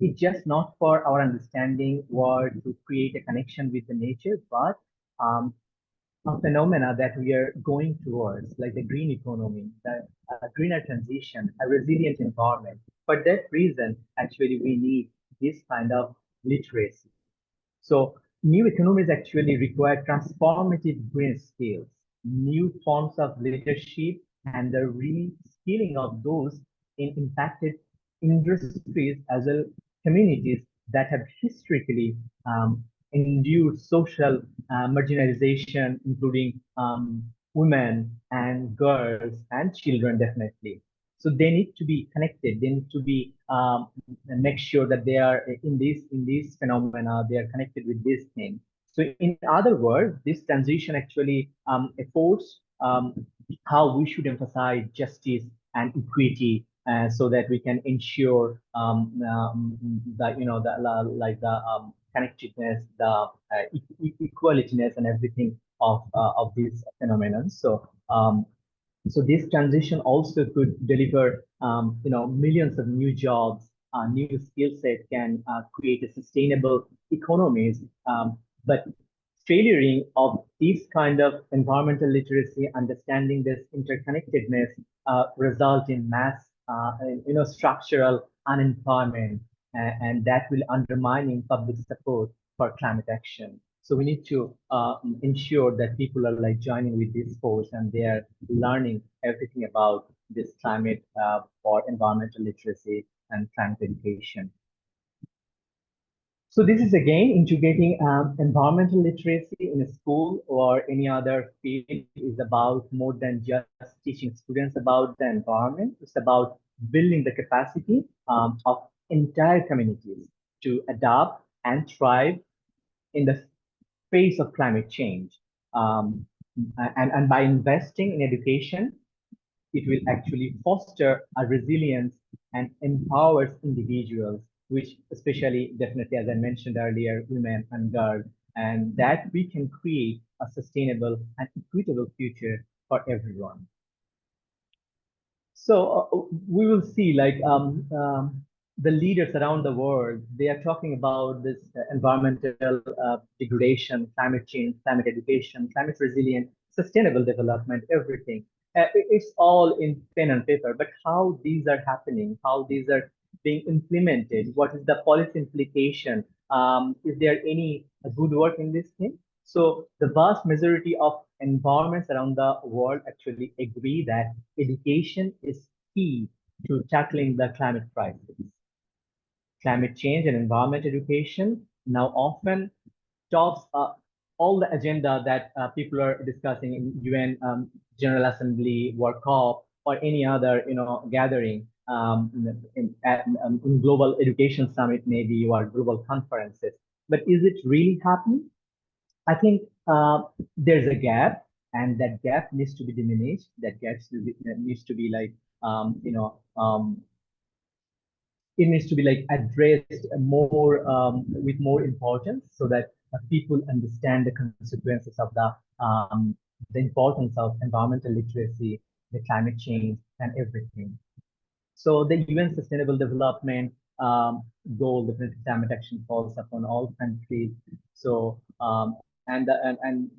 It's just not for our understanding or to create a connection with the nature, but a phenomena that we are going towards, like the green economy, the greener transition, a resilient environment. For that reason, actually, we need this kind of literacy. So new economies actually require transformative green skills, new forms of leadership and the reskilling of those in impacted industries as well communities that have historically endured social marginalization, including women and girls and children, definitely. So they need to be connected. They need to be make sure that they are in these phenomena. They are connected with this thing. So in other words, this transition actually affords how we should emphasize justice and equity, so that we can ensure that the connectedness, the equalityness, and everything of these phenomena. So this transition also could deliver, millions of new jobs, new skill set can create a sustainable economies. But failuring of these kind of environmental literacy, understanding this interconnectedness, result in mass, structural unemployment, and that will undermining public support for climate action. So we need to ensure that people are like joining with this force and they are learning everything about this climate or environmental literacy and climate education. So this is again integrating environmental literacy in a school or any other field is about more than just teaching students about the environment. It's about building the capacity of entire communities to adapt and thrive in the face of climate change. And by investing in education, it will actually foster a resilience and empowers individuals, which especially definitely, as I mentioned earlier, women and girls, and that we can create a sustainable and equitable future for everyone. So we will see like the leaders around the world, they are talking about this environmental degradation, climate change, climate education, climate resilient, sustainable development, everything. It's all in pen and paper, but how these are happening, how these are being implemented, what is the policy implication? Is there any good work in this thing? So the vast majority of environments around the world actually agree that education is key to tackling the climate crisis. Climate change and environment education now often tops all the agenda that people are discussing in UN General Assembly, World COP, or any other gathering in global education summit maybe or global conferences. But is it really happening? I think there's a gap, and that gap needs to be diminished. That gap needs to be like, it needs to be like addressed more with more importance, so that people understand the consequences of the importance of environmental literacy, the climate change, and everything. So the UN Sustainable Development goal, the climate action falls upon all countries. So and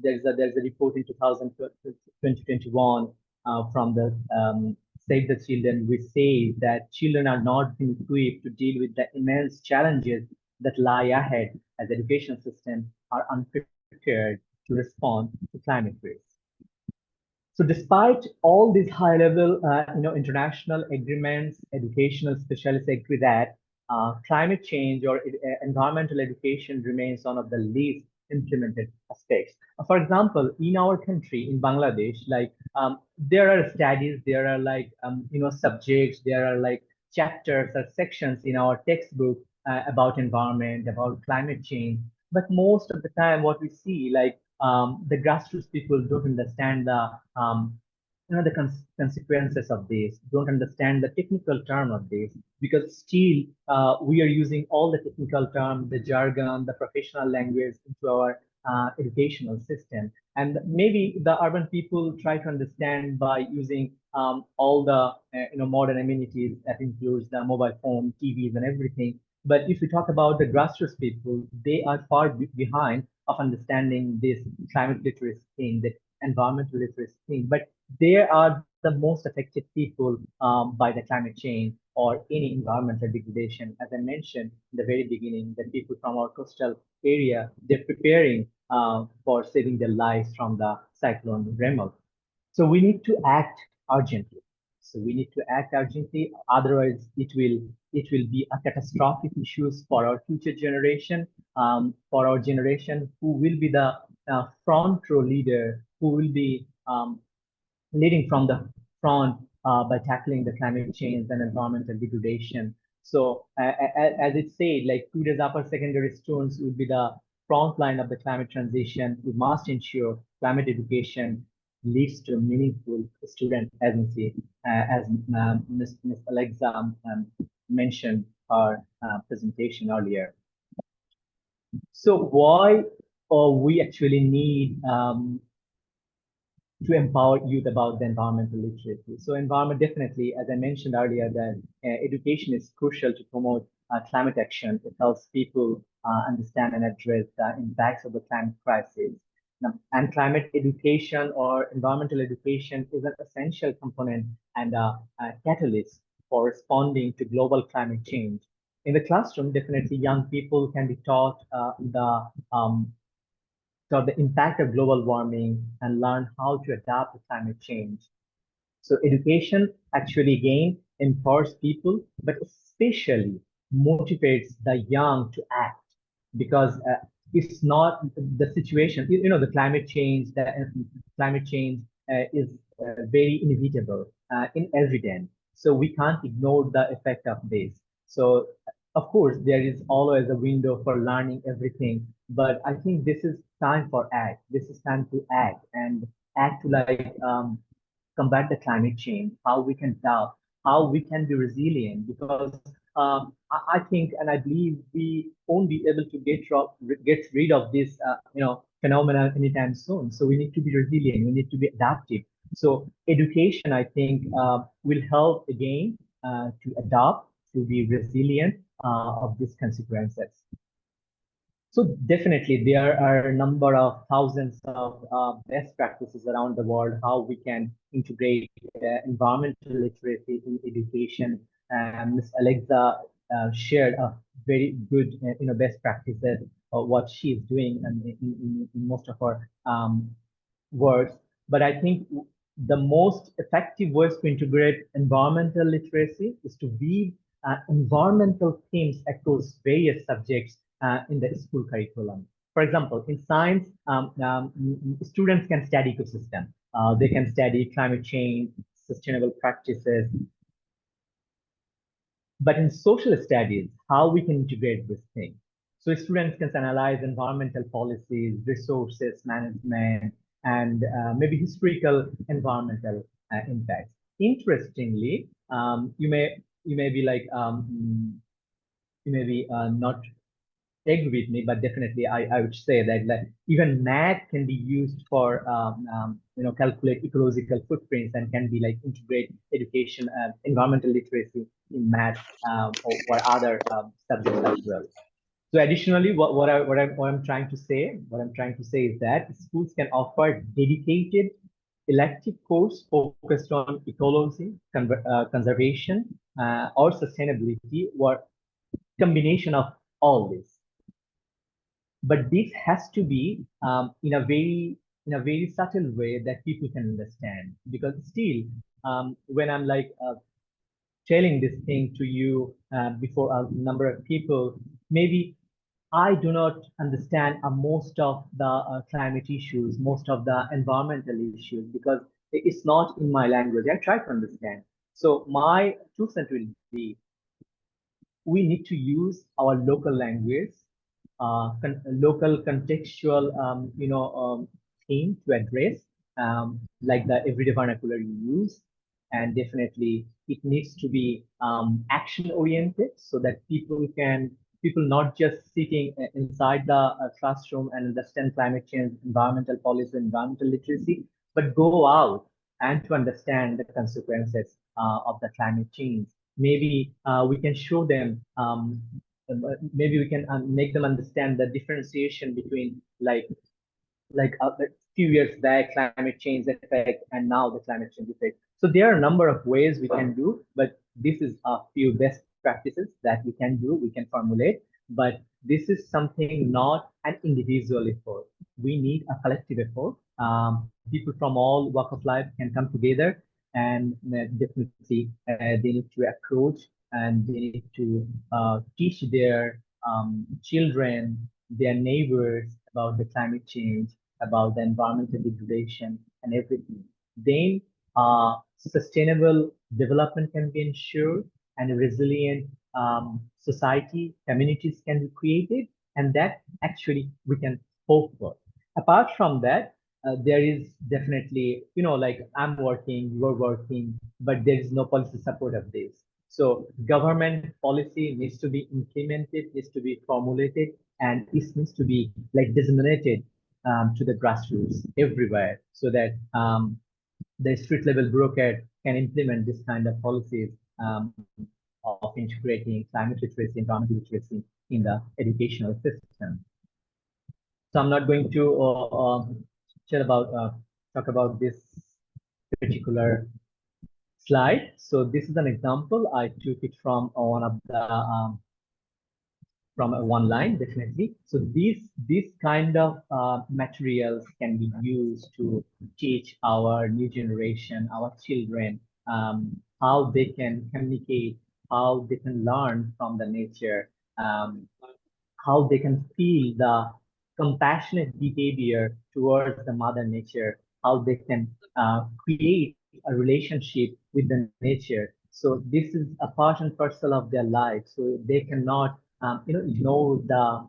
there's a report in 2021 from the Save the Children, which says that children are not equipped to deal with the immense challenges that lie ahead, as education systems are unprepared to respond to climate risk. So despite all these high-level, international agreements, educational specialists agree that climate change or environmental education remains one of the least implemented aspects. For example, in our country, in Bangladesh, like there are studies, there are like subjects, there are like chapters or sections in our textbook about environment, about climate change. But most of the time, what we see, like the grassroots people don't understand the the consequences of this, don't understand the technical term of this, because still we are using all the technical term, the jargon, the professional language into our educational system. And maybe the urban people try to understand by using all the modern amenities that includes the mobile phone, TVs, and everything. But if we talk about the grassroots people, they are far behind of understanding this climate literacy thing, the environmental literacy thing. But they are the most affected people by the climate change or any environmental degradation. As I mentioned in the very beginning, the people from our coastal area, they're preparing for saving their lives from the cyclone Remel. So we need to act urgently. So we need to act urgently, otherwise it will be a catastrophic issues for our future generation, for our generation who will be the front row leader, who will be leading from the front by tackling the climate change and environmental degradation. So as it said, like today's upper secondary students will be the front line of the climate transition. We must ensure climate education leads to meaningful student agency, as Ms. Alexa mentioned her presentation earlier. So why we actually need to empower youth about the environmental literacy. So environment, definitely, as I mentioned earlier, that education is crucial to promote climate action. It helps people understand and address the impacts of the climate crisis. And climate education or environmental education is an essential component and a catalyst for responding to global climate change. In the classroom, definitely young people can be taught the impact of global warming and learn how to adapt to climate change. So education actually again empowers people, but especially motivates the young to act, because it's not the situation. The climate change. Climate change is very inevitable, evident. So we can't ignore the effect of this. So of course there is always a window for learning everything, but I think this is time for act. This is time to act and act to combat the climate change, how we can help, how we can be resilient, because I think and I believe we won't be able to get rid of this phenomena anytime soon. So we need to be resilient, we need to be adaptive. So education, I think, will help again to adapt, to be resilient of these consequences. So definitely, there are a number of thousands of best practices around the world, how we can integrate environmental literacy in education. Ms. Alexa shared a very good, best practices of what she is doing in most of her words. But I think the most effective ways to integrate environmental literacy is to weave environmental themes across various subjects in the school curriculum. For example, in science, students can study ecosystem. They can study climate change, sustainable practices. But in social studies, how we can integrate this thing? So students can analyze environmental policies, resources management, and maybe historical environmental impacts. Interestingly, you may be like you may be not agree with me, but definitely I would say that even math can be used for calculate ecological footprints and can be like integrate education, environmental literacy in math or other subjects as well. So additionally, what I'm trying to say is that schools can offer dedicated elective course focused on ecology, conservation, or sustainability, or combination of all this. But this has to be in a very subtle way that people can understand, because still when I'm telling this thing to you before a number of people, maybe I do not understand most of the climate issues, most of the environmental issues, because it's not in my language. I try to understand. So my 2 cents will be, we need to use our local language, local contextual, theme to address, like the everyday vernacular you use. And definitely it needs to be action oriented, so that people not just sitting inside the classroom and understand climate change, environmental policy, environmental literacy, but go out and to understand the consequences of the climate change. Maybe we can show them, maybe we can make them understand the differentiation between a few years back climate change effect and now the climate change effect. So there are a number of ways we can do, but this is a few best practices that we can do, we can formulate. But this is something not an individual effort. We need a collective effort. People from all walk of life can come together and definitely they need to approach and they need to teach their children, their neighbors about the climate change, about the environmental degradation and everything. Then sustainable development can be ensured and a resilient society, communities can be created, and that actually we can hope for. Apart from that, there is definitely, like I'm working, you're working, but there is no policy support of this. So government policy needs to be implemented, needs to be formulated, and it needs to be like disseminated to the grassroots everywhere, so that the street level bureaucrat can implement this kind of policies of integrating climate literacy, environmental literacy in the educational system. So I'm not going to talk about this particular slide. So this is an example. I took it from one of the from one line, definitely. So these kind of materials can be used to teach our new generation, our children, how they can communicate, how they can learn from the nature, how they can feel the compassionate behavior towards the mother nature, how they can create a relationship with the nature. So this is a part and parcel of their life. So they cannot, ignore the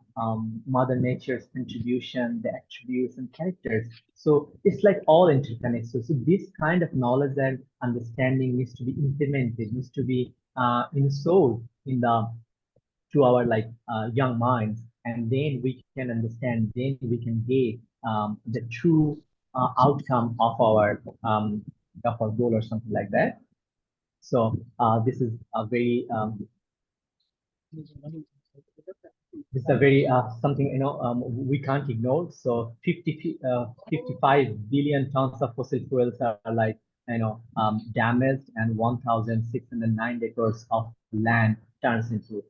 mother nature's contribution, the attributes and characters. So it's like all interconnected. So this kind of knowledge and understanding needs to be implemented, needs to be installed in the to our young minds, and then we can understand, then we can get the true outcome of our goal or something like that. So this is a very something we can't ignore. So 55 billion tons of fossil fuels are damaged, and 1,609 acres of land turns into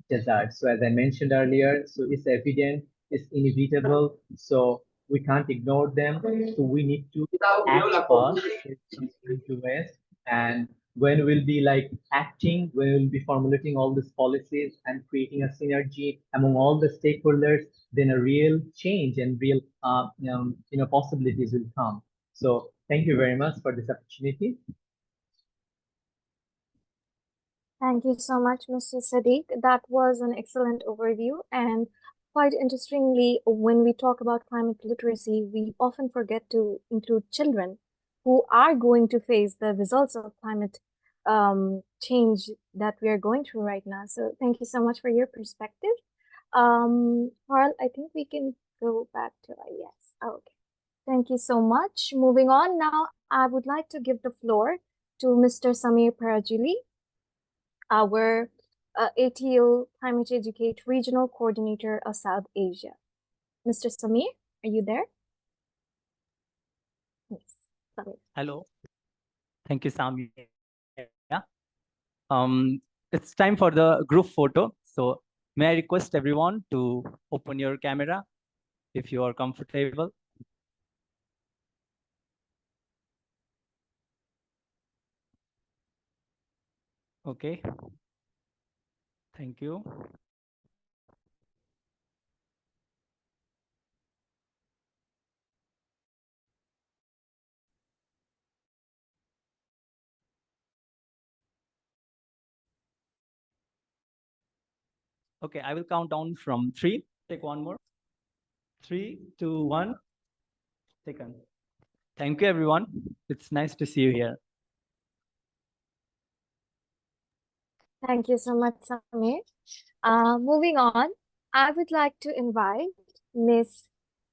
desert. So as I mentioned earlier, so it's evident, it's inevitable. So we can't ignore them. So we need to act fast, invest, and when we'll be acting, when we'll be formulating all these policies and creating a synergy among all the stakeholders, then a real change and real possibilities will come. So thank you very much for this opportunity. Thank you so much, Mr. Sadiq. That was an excellent overview. And quite interestingly, when we talk about climate literacy, we often forget to include children who are going to face the results of climate change that we are going through right now. So thank you so much for your perspective. Carl, I think we can go back to, yes, okay. Thank you so much. Moving on now, I would like to give the floor to Mr. Samir Parajuli, our ATO Climate Educate Regional Coordinator of South Asia. Mr. Samir, are you there? Yes, Samir. Hello. Thank you, Samir. Yeah. It's time for the group photo. So may I request everyone to open your camera if you are comfortable. Okay. Thank you. Okay, I will count down from 3. Take one more. 3, 2, 1. Taken. Thank you, everyone. It's nice to see you here. Thank you so much, Samir. Moving on, I would like to invite Miss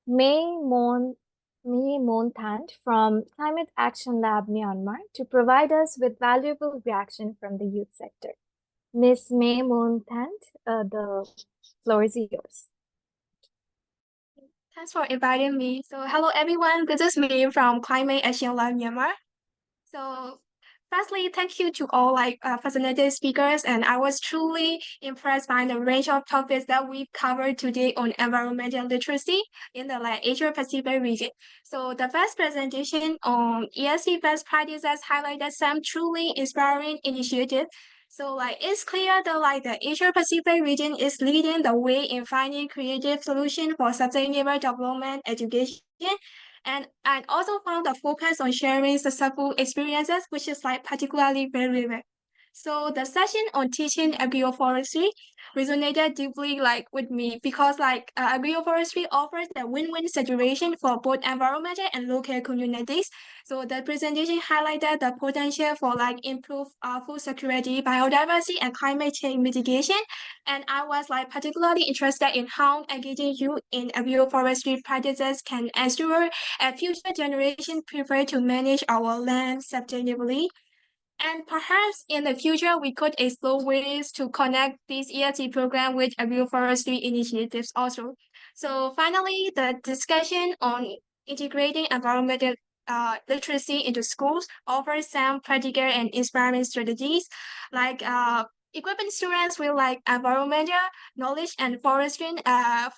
May Monthant from Climate Action Lab Myanmar to provide us with valuable reaction from the youth sector. Miss May Monthant, the floor is yours. Thanks for inviting me. So hello everyone, this is me from Climate Action Lab Myanmar. So firstly, finally, thank you to all facilitated speakers, and I was truly impressed by the range of topics that we've covered today on environmental literacy in the Asia Pacific region. So the first presentation on ESG best practices highlighted some truly inspiring initiatives. So it's clear that the Asia Pacific region is leading the way in finding creative solutions for sustainable development education. And I also found a focus on sharing successful experiences, which is particularly very rare. So the session on teaching agroforestry resonated deeply with me because agroforestry offers a win-win situation for both environmental and local communities. So the presentation highlighted the potential for improved food security, biodiversity, and climate change mitigation. And I was particularly interested in how engaging youth in agroforestry practices can ensure a future generation prefer to manage our land sustainably. And perhaps in the future, we could explore ways to connect this ESG program with agroforestry initiatives also. So finally, the discussion on integrating environmental literacy into schools offers some practical and inspiring strategies, equipping students with environmental knowledge and fostering a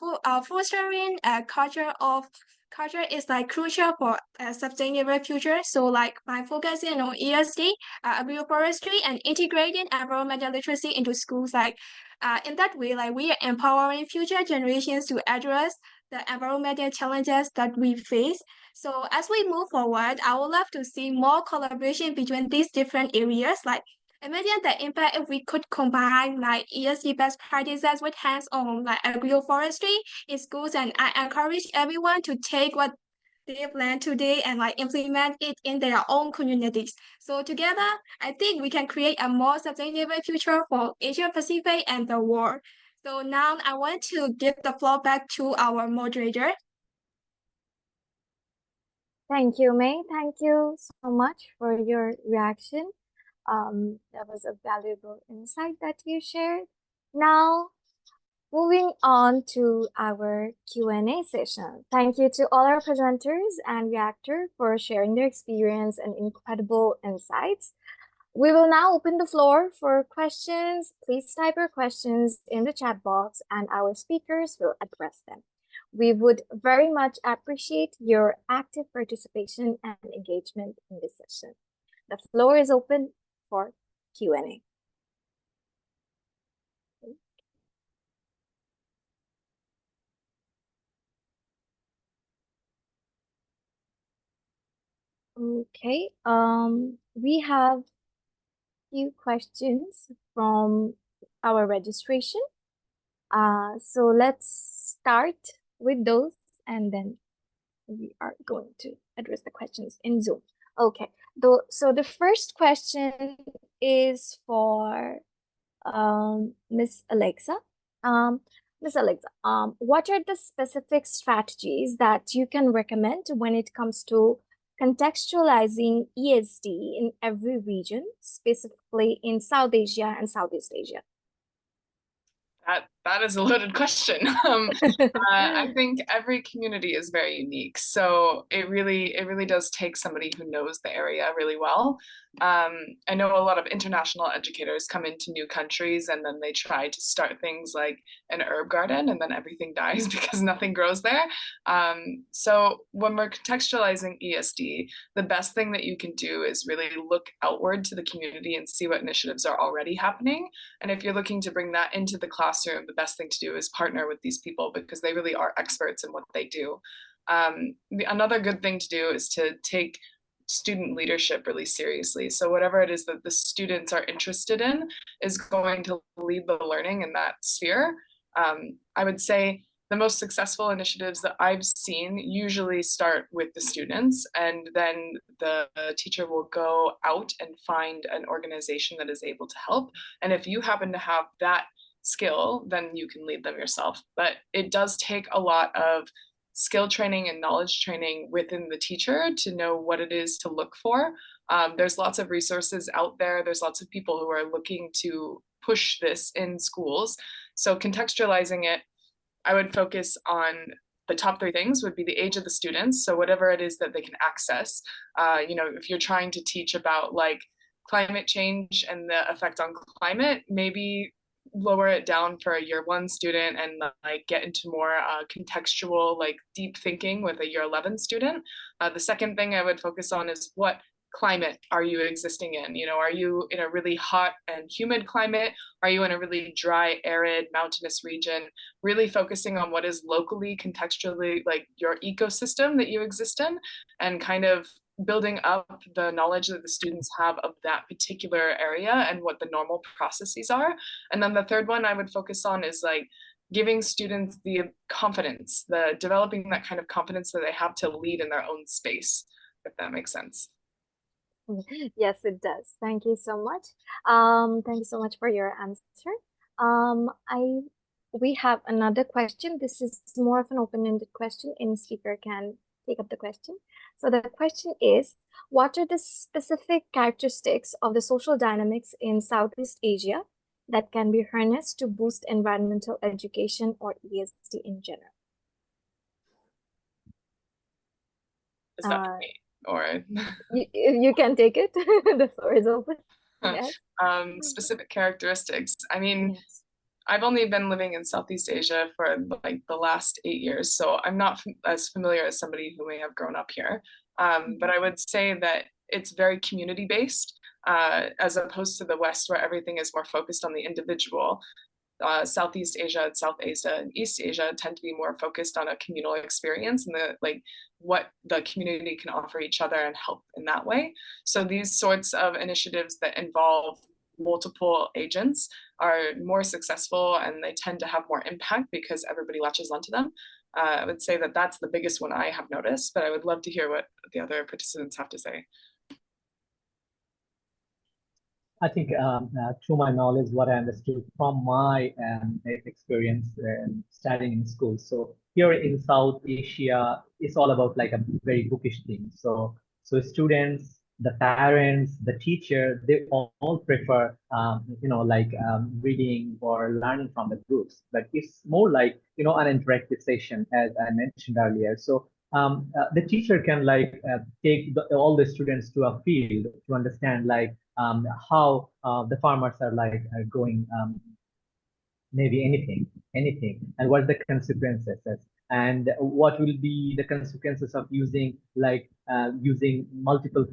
culture is crucial for a sustainable future. So by focusing on ESG, agroforestry, and integrating environmental literacy into schools, in that way, we are empowering future generations to address the environmental challenges that we face. So as we move forward, I would love to see more collaboration between these different areas. Imagine the impact if we could combine ESG best practices with hands-on agroforestry in schools, and I encourage everyone to take what they've learned today and implement it in their own communities. So together, I think we can create a more sustainable future for Asia Pacific and the world. So now I want to give the floor back to our moderator. Thank you, May. Thank you so much for your reaction. That was a valuable insight that you shared. Now, moving on to our Q&A session. Thank you to all our presenters and reactors for sharing their experience and incredible insights. We will now open the floor for questions. Please type your questions in the chat box and our speakers will address them. We would very much appreciate your active participation and engagement in this session. The floor is open for Q&A. Okay, we have a few questions from our registration. So let's start with those and then we are going to address the questions in Zoom. Okay, so the first question is for Miss Alexa. Miss Alexa, what are the specific strategies that you can recommend when it comes to contextualizing ESG in every region, specifically in South Asia and Southeast Asia? That is a loaded question. I think every community is very unique, so it really does take somebody who knows the area really well. I know a lot of international educators come into new countries and then they try to start things like an herb garden and then everything dies because nothing grows there. So when we're contextualizing ESD, the best thing that you can do is really look outward to the community and see what initiatives are already happening. And if you're looking to bring that into the classroom, the best thing to do is partner with these people because they really are experts in what they do. Another good thing to do is to take student leadership really seriously. So whatever it is that the students are interested in is going to lead the learning in that sphere. I would say the most successful initiatives that I've seen usually start with the students, and then the teacher will go out and find an organization that is able to help. And if you happen to have that skill, then you can lead them yourself. But it does take a lot of skill training and knowledge training within the teacher to know what it is to look for. There's lots of resources out there. There's lots of people who are looking to push this in schools. So contextualizing it, I would focus on the top 3 things would be the age of the students. So whatever it is that they can access, if you're trying to teach about climate change and the effect on climate, maybe lower it down for a year 1 student and like get into more contextual, like deep thinking with a year 11 student. The second thing I would focus on is what climate are you existing in? You know, are you in a really hot and humid climate? Are you in a really dry, arid, mountainous region? Really focusing on what is locally, contextually, like your ecosystem that you exist in, and kind of building up the knowledge that the students have of that particular area and what the normal processes are. And then the third one I would focus on is like giving students the confidence, developing that kind of confidence that they have to lead in their own space, if that makes sense. Yes, it does. Thank you so much. Thank you so much for your answer. We have another question. This is more of an open-ended question. Any speaker can take up the question. So the question is, what are the specific characteristics of the social dynamics in Southeast Asia that can be harnessed to boost environmental education or ESD in general? Is that me? Or you can take it. The floor is open. Yes. Specific characteristics. I mean, Yes. I've only been living in Southeast Asia for like the last 8 years, so I'm not as familiar as somebody who may have grown up here. But I would say that it's very community based, as opposed to the West, where everything is more focused on the individual. Southeast Asia, South Asia, and East Asia tend to be more focused on a communal experience and what the community can offer each other and help in that way. So these sorts of initiatives that involve multiple agents are more successful and they tend to have more impact because everybody latches onto them. I would say that that's the biggest one I have noticed, but I would love to hear what the other participants have to say. I think to my knowledge, what I understood from my experience studying in school. So here in South Asia, it's all about like a very bookish thing. So students, the parents, the teacher, they all prefer reading or learning from the groups. But it's more like an interactive session, as I mentioned earlier. So the teacher can take all the students to a field to understand how the farmers are growing maybe anything, and what the consequences is, and what will be the consequences of using using multiple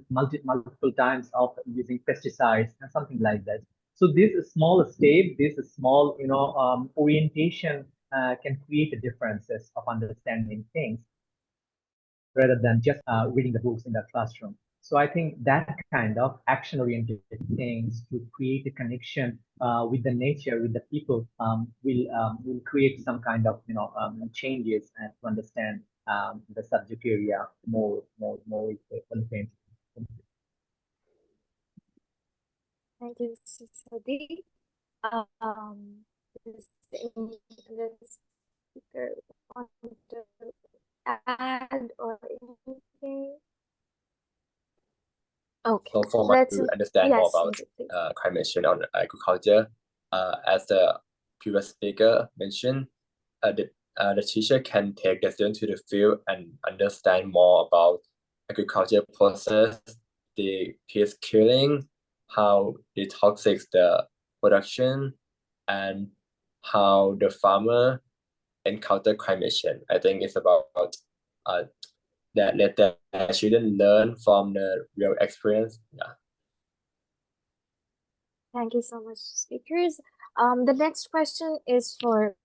times of using pesticides and something like that. So this small step, this small orientation can create the differences of understanding things rather than just reading the books in the classroom. So I think that kind of action-oriented things to create a connection with the nature, with the people, will create some kind of changes and to understand the subject area more intensely. Thank you, Sadi. Does the speaker want to add or anything? Okay, So for me to understand more about climate change on agriculture, as the previous speaker mentioned, the teacher can take the student to the field and understand more about agriculture process, the pest killing, how the toxics the production, and how the farmer encounter climate change. I think it's about that let the students learn from the real experience. Yeah. Thank you so much, speakers. The next question is for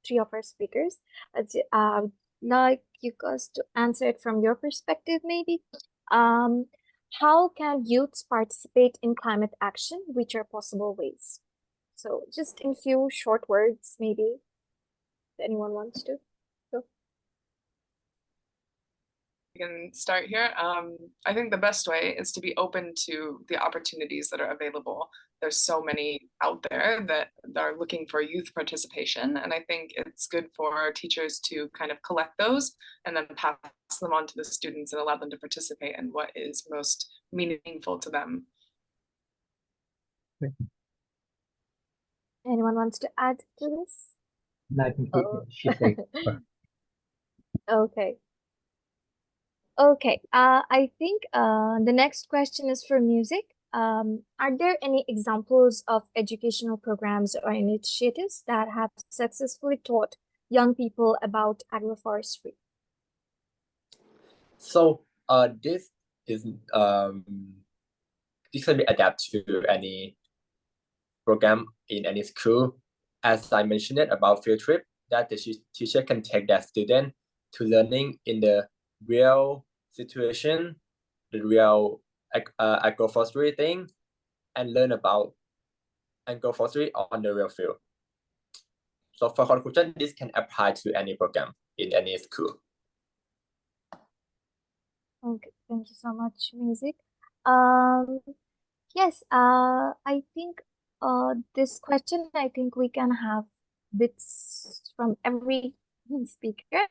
3 of our speakers. I'd like you guys to answer it from your perspective, maybe. How can youths participate in climate action? Which are possible ways? So just in few short words, maybe. If anyone wants to go. I can start here. I think the best way is to be open to the opportunities that are available. There's so many out there that are looking for youth participation, and I think it's good for teachers to kind of collect those and then pass them on to the students and allow them to participate in what is most meaningful to them. Anyone wants to add to this? I think she said. Okay. Okay, I think the next question is for music. are there any examples of educational programs or initiatives that have successfully taught young people about agroforestry? So this is this can be adapted to any program in any school. As I mentioned it about field trip, that the teacher can take that student to learning in the real situation, the real agroforestry thing, and learn about agroforestry on the real field. So for conclusion, this can apply to any program in any school. Okay, thank you so much, Music. Yes, I think this question, I think we can have bits from every speaker,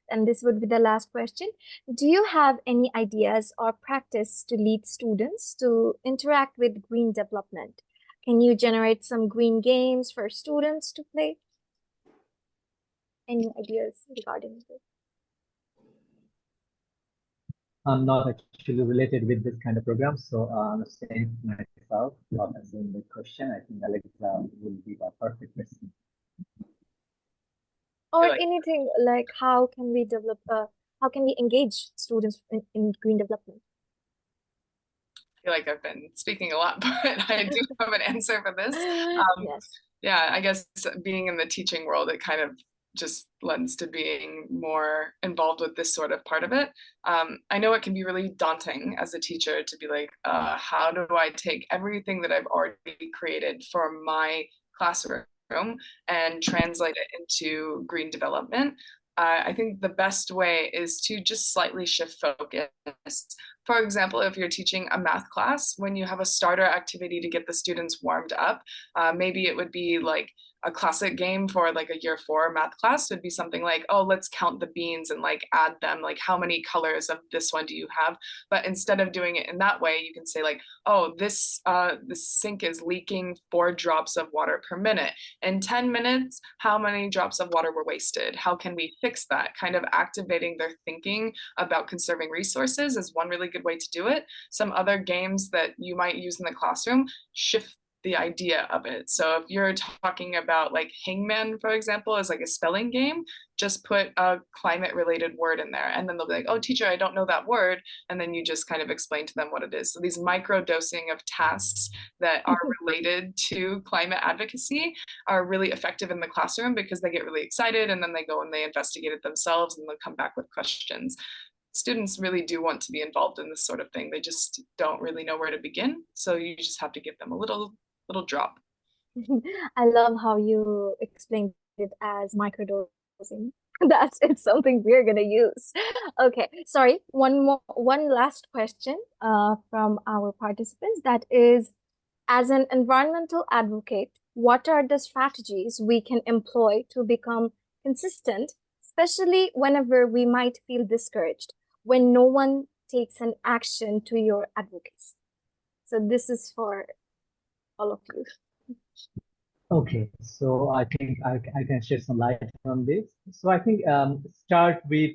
and this would be the last question. Do you have any ideas or practice to lead students to interact with green development? Can you generate some green games for students to play? Any ideas regarding this? I'm not actually related with this kind of program, so I'm saying myself, not answering the question. I think Alexa will be the perfect person. Or anything like how can we develop, how can we engage students in green development? I feel like I've been speaking a lot, but I do have an answer for this. Yes. Yeah, I guess being in the teaching world, it kind of just lends to being more involved with this sort of part of it. I know it can be really daunting as a teacher to be like, how do I take everything that I've already created for my classroom and translate it into green development? I think the best way is to just slightly shift focus. For example, if you're teaching a math class, when you have a starter activity to get the students warmed up, maybe it would be like a classic game for like a year 4 math class would be something like, oh, let's count the beans and like add them, like how many colors of this one do you have? But instead of doing it in that way, you can say like, oh, this sink is leaking 4 drops of water per minute. In 10 minutes, how many drops of water were wasted? How can we fix that? Kind of activating their thinking about conserving resources is one really good way to do it. Some other games that you might use in the classroom shift the idea of it. So if you're talking about like hangman, for example, as like a spelling game, just put a climate related word in there. And then they'll be like, oh, teacher, I don't know that word. And then you just kind of explain to them what it is. So these micro dosing of tasks that are related to climate advocacy are really effective in the classroom because they get really excited and then they go and they investigate it themselves and they'll come back with questions. Students really do want to be involved in this sort of thing. They just don't really know where to begin. So you just have to give them a little drop. I love how you explained it as microdosing. It's something we're gonna use. Okay, sorry. One last question from our participants. That is, as an environmental advocate, what are the strategies we can employ to become consistent, especially whenever we might feel discouraged, when no one takes an action to your advocacy? So this is for all of you. Okay, so I think I can shed some light on this. So I think start with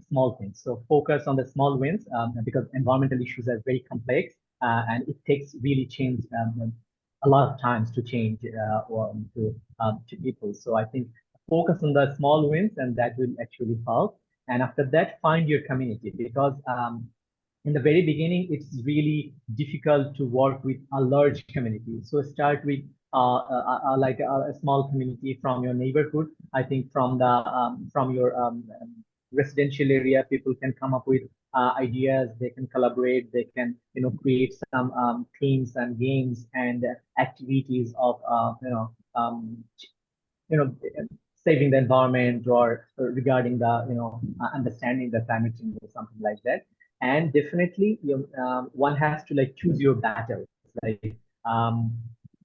small things. So focus on the small wins because environmental issues are very complex and it takes really change a lot of times to change or to people. So I think focus on the small wins and that will actually help. And after that, find your community because in the very beginning, it's really difficult to work with a large community. So start with like a small community from your neighborhood. I think from your residential area, people can come up with ideas. They can collaborate. They can create some themes and games and activities of saving the environment or regarding the understanding the climate change or something like that. And definitely one has to like choose your battles. Like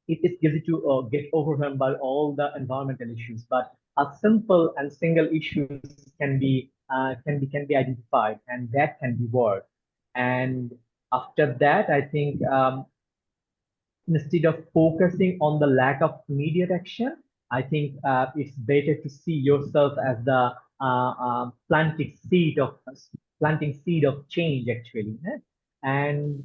it gives you to get overwhelmed by all the environmental issues, but a simple and single issues can be identified and that can be worked. And after that, I think instead of focusing on the lack of immediate action, I think it's better to see yourself as the planting seed of change actually. And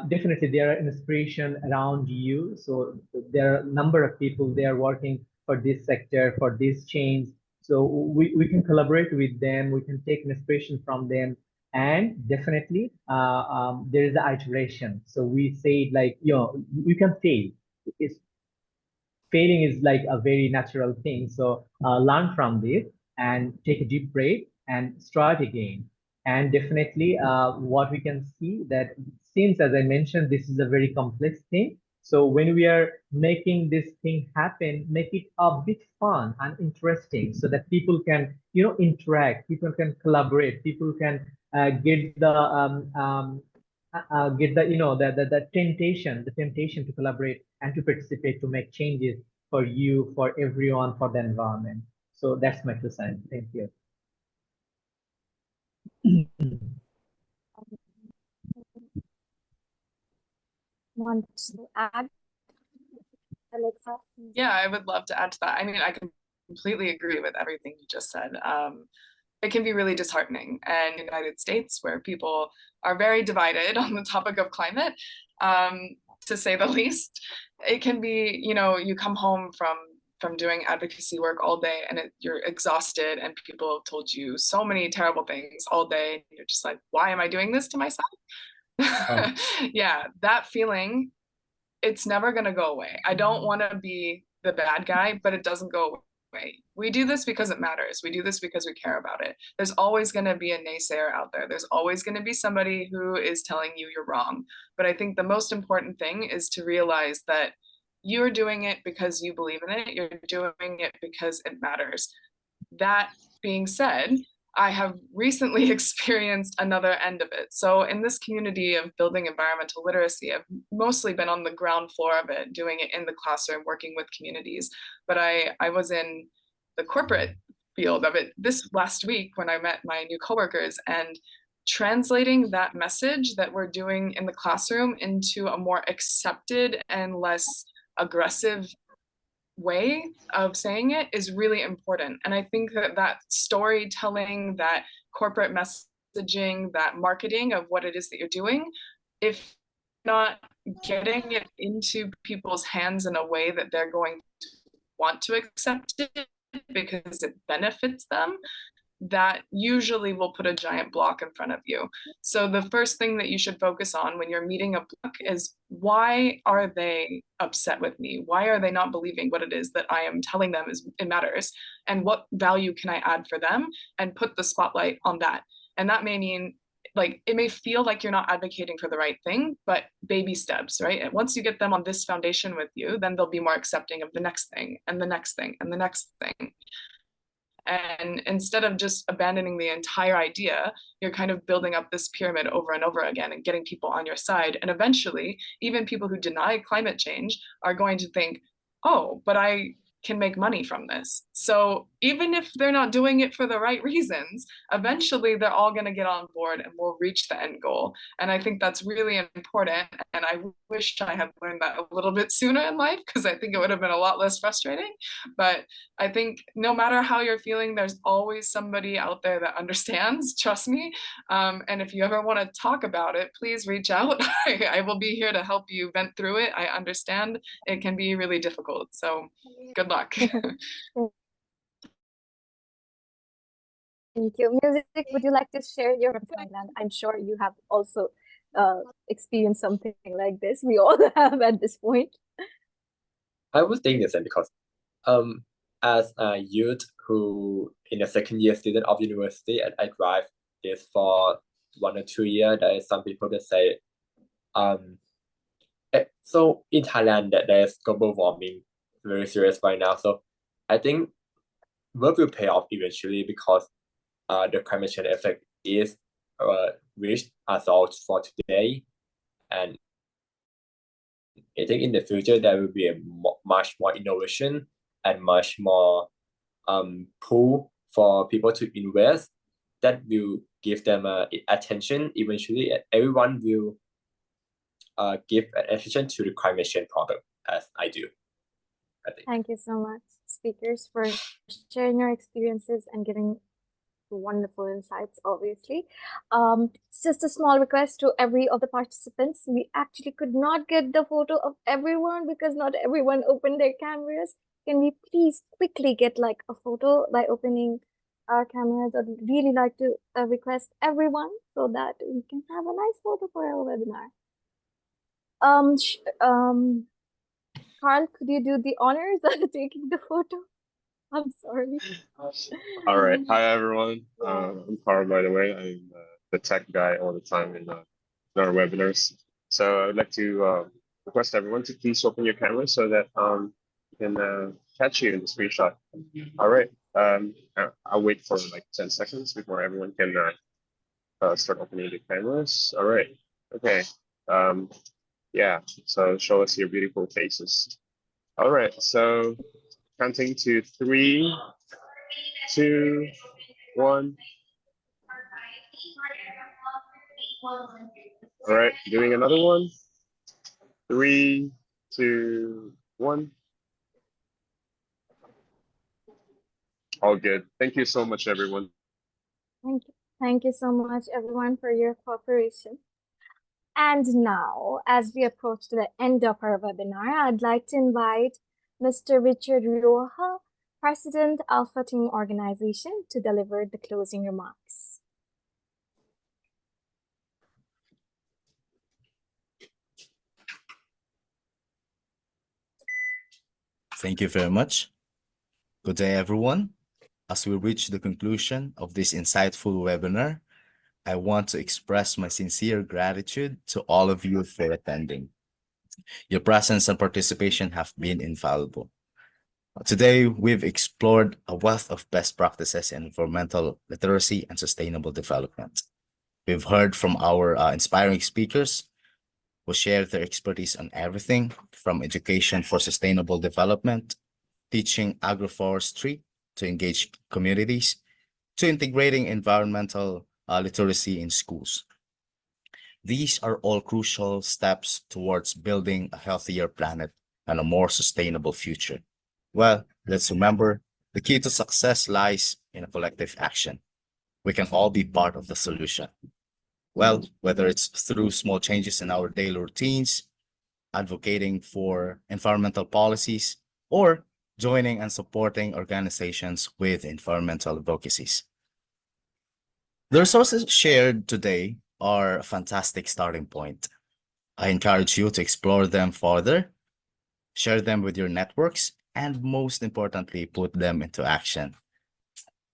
definitely there are inspiration around you. So there are a number of people, they are working for this sector, for this change. So we can collaborate with them, we can take inspiration from them. And definitely there is an iteration. So we say like, you can fail. It's, failing is like a very natural thing. So learn from this and take a deep breath and start again. And definitely what we can see that since, as I mentioned, this is a very complex thing. So when we are making this thing happen, make it a bit fun and interesting so that people can, interact, people can collaborate, people can get the the temptation to collaborate and to participate, to make changes for you, for everyone, for the environment. So that's my 2 cents. Thank you. Want to add, Alexa? Yeah, I would love to add to that. I mean, I completely agree with everything you just said. It can be really disheartening. And in the United States, where people are very divided on the topic of climate, to say the least, it can be, you come home from doing advocacy work all day and you're exhausted and people have told you so many terrible things all day. And you're just like, why am I doing this to myself? Yeah, that feeling, it's never going to go away. I don't want to be the bad guy, but it doesn't go away. We do this because it matters. We do this because we care about it. There's always going to be a naysayer out there. There's always going to be somebody who is telling you you're wrong. But I think the most important thing is to realize that you're doing it because you believe in it. You're doing it because it matters. That being said, I have recently experienced another end of it. So in this community of building environmental literacy, I've mostly been on the ground floor of it, doing it in the classroom, working with communities. But I was in the corporate field of it this last week when I met my new coworkers, and translating that message that we're doing in the classroom into a more accepted and less aggressive way of saying it is really important. And I think that storytelling, that corporate messaging, that marketing of what it is that you're doing, if not getting it into people's hands in a way that they're going to want to accept it because it benefits them, that usually will put a giant block in front of you. So the first thing that you should focus on when you're meeting a block is, why are they upset with me? Why are they not believing what it is that I am telling them it matters? And what value can I add for them? And put the spotlight on that. And that may mean, like, it may feel like you're not advocating for the right thing, but baby steps, right? And once you get them on this foundation with you, then they'll be more accepting of the next thing and the next thing and the next thing. And instead of just abandoning the entire idea, you're kind of building up this pyramid over and over again and getting people on your side. And eventually, even people who deny climate change are going to think, oh, but I can make money from this. So even if they're not doing it for the right reasons, eventually they're all going to get on board and we'll reach the end goal. And I think that's really important. And I wish I had learned that a little bit sooner in life, because I think it would have been a lot less frustrating. But I think no matter how you're feeling, there's always somebody out there that understands, trust me. And if you ever want to talk about it, please reach out. I will be here to help you vent through it. I understand it can be really difficult. So good luck. Thank you. Music, would you like to share your Thailand? I'm sure you have also experienced something like this. We all have at this point. I would think the same, because as a youth who in the second year student of university, and I drive this for 1 or 2 years, there is some people that say so in Thailand that there's global warming very serious right now. So I think work will pay off eventually, because the climate change effect is reached as of for today, and I think in the future there will be a much more innovation and much more pool for people to invest that will give them attention. Eventually, everyone will give attention to the climate change problem, as I do. I think. Thank you so much, speakers, for sharing your experiences and giving wonderful insights, obviously. Just a small request to every of the participants. We actually could not get the photo of everyone because not everyone opened their cameras. Can we please quickly get like a photo by opening our cameras? I'd really like to request everyone so that we can have a nice photo for our webinar. Carl, could you do the honors of taking the photo? I'm sorry. All right. Hi, everyone. I'm Carl, by the way. I'm the tech guy all the time in our webinars. So I'd like to request everyone to please open your camera so that we can catch you in the screenshot. All right. I'll wait for like 10 seconds before everyone can start opening the cameras. All right. Okay. Yeah. So show us your beautiful faces. All right. So counting to 3, 2, 1. All right, doing another one. 3, 2, 1. All good. Thank you so much, everyone. Thank you. Thank you so much, everyone, for your cooperation. And now, as we approach the end of our webinar, I'd like to invite Mr. Richard Rioja, President, Alpha Team Organization, to deliver the closing remarks. Thank you very much. Good day, everyone. As we reach the conclusion of this insightful webinar, I want to express my sincere gratitude to all of you for attending. Your presence and participation have been invaluable. Today, we've explored a wealth of best practices in environmental literacy and sustainable development. We've heard from our inspiring speakers who shared their expertise on everything from education for sustainable development, teaching agroforestry to engage communities, to integrating environmental literacy in schools. These are all crucial steps towards building a healthier planet and a more sustainable future. Well, let's remember, the key to success lies in a collective action. We can all be part of the solution. Well, whether it's through small changes in our daily routines, advocating for environmental policies, or joining and supporting organizations with environmental advocacies. The resources shared today are a fantastic starting point. I encourage you to explore them further, share them with your networks, and most importantly, put them into action.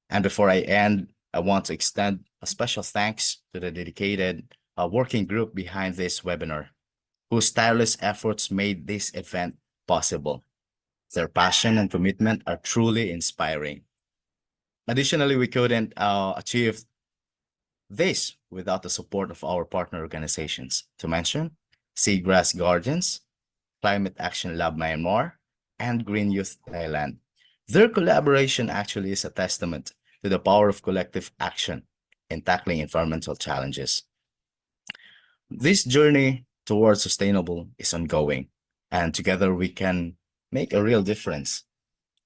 And before I end, I want to extend a special thanks to the dedicated working group behind this webinar, whose tireless efforts made this event possible. Their passion and commitment are truly inspiring. Additionally, we couldn't achieve this without the support of our partner organizations, to mention Seagrass Guardians, Climate Action Lab Myanmar, and Green Youth Thailand. Their collaboration actually is a testament to the power of collective action in tackling environmental challenges. This journey towards sustainable is ongoing, and together we can make a real difference.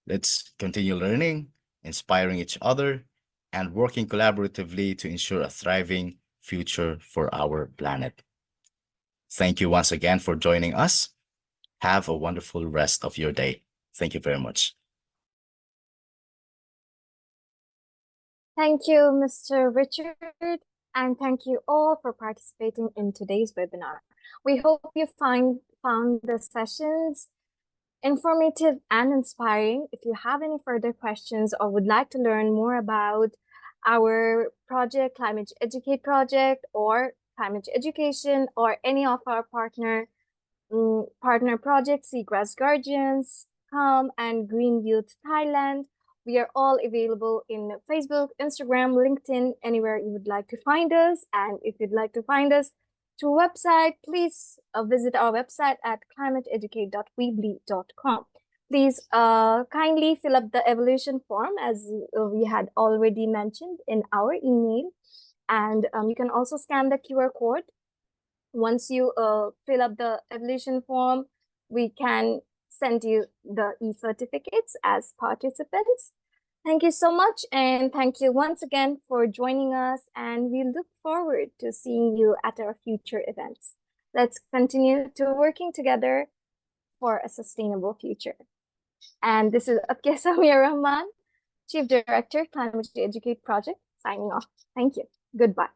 Let's continue learning, inspiring each other, and working collaboratively to ensure a thriving future for our planet. Thank you once again for joining us. Have a wonderful rest of your day. Thank you very much. Thank you, Mr. Richard, and thank you all for participating in today's webinar. We hope you found the sessions informative and inspiring. If you have any further questions or would like to learn more about our project, Climate Educate project, or Climate Education, or any of our partner projects, Seagrass Guardians, CALM, and Green Youth Thailand, we are all available in Facebook, Instagram, LinkedIn, anywhere you would like to find us. And if you'd like to find us through website, please visit our website at climateeducate.weebly.com. Please kindly fill up the evaluation form as we had already mentioned in our email. And you can also scan the QR code. Once you fill up the evaluation form, we can send you the e-certificates as participants. Thank you so much, and thank you once again for joining us, and we look forward to seeing you at our future events. Let's continue to working together for a sustainable future. And this is Atke Samir Rahman, Chief Director, Climate to Educate Project, signing off. Thank you. Goodbye.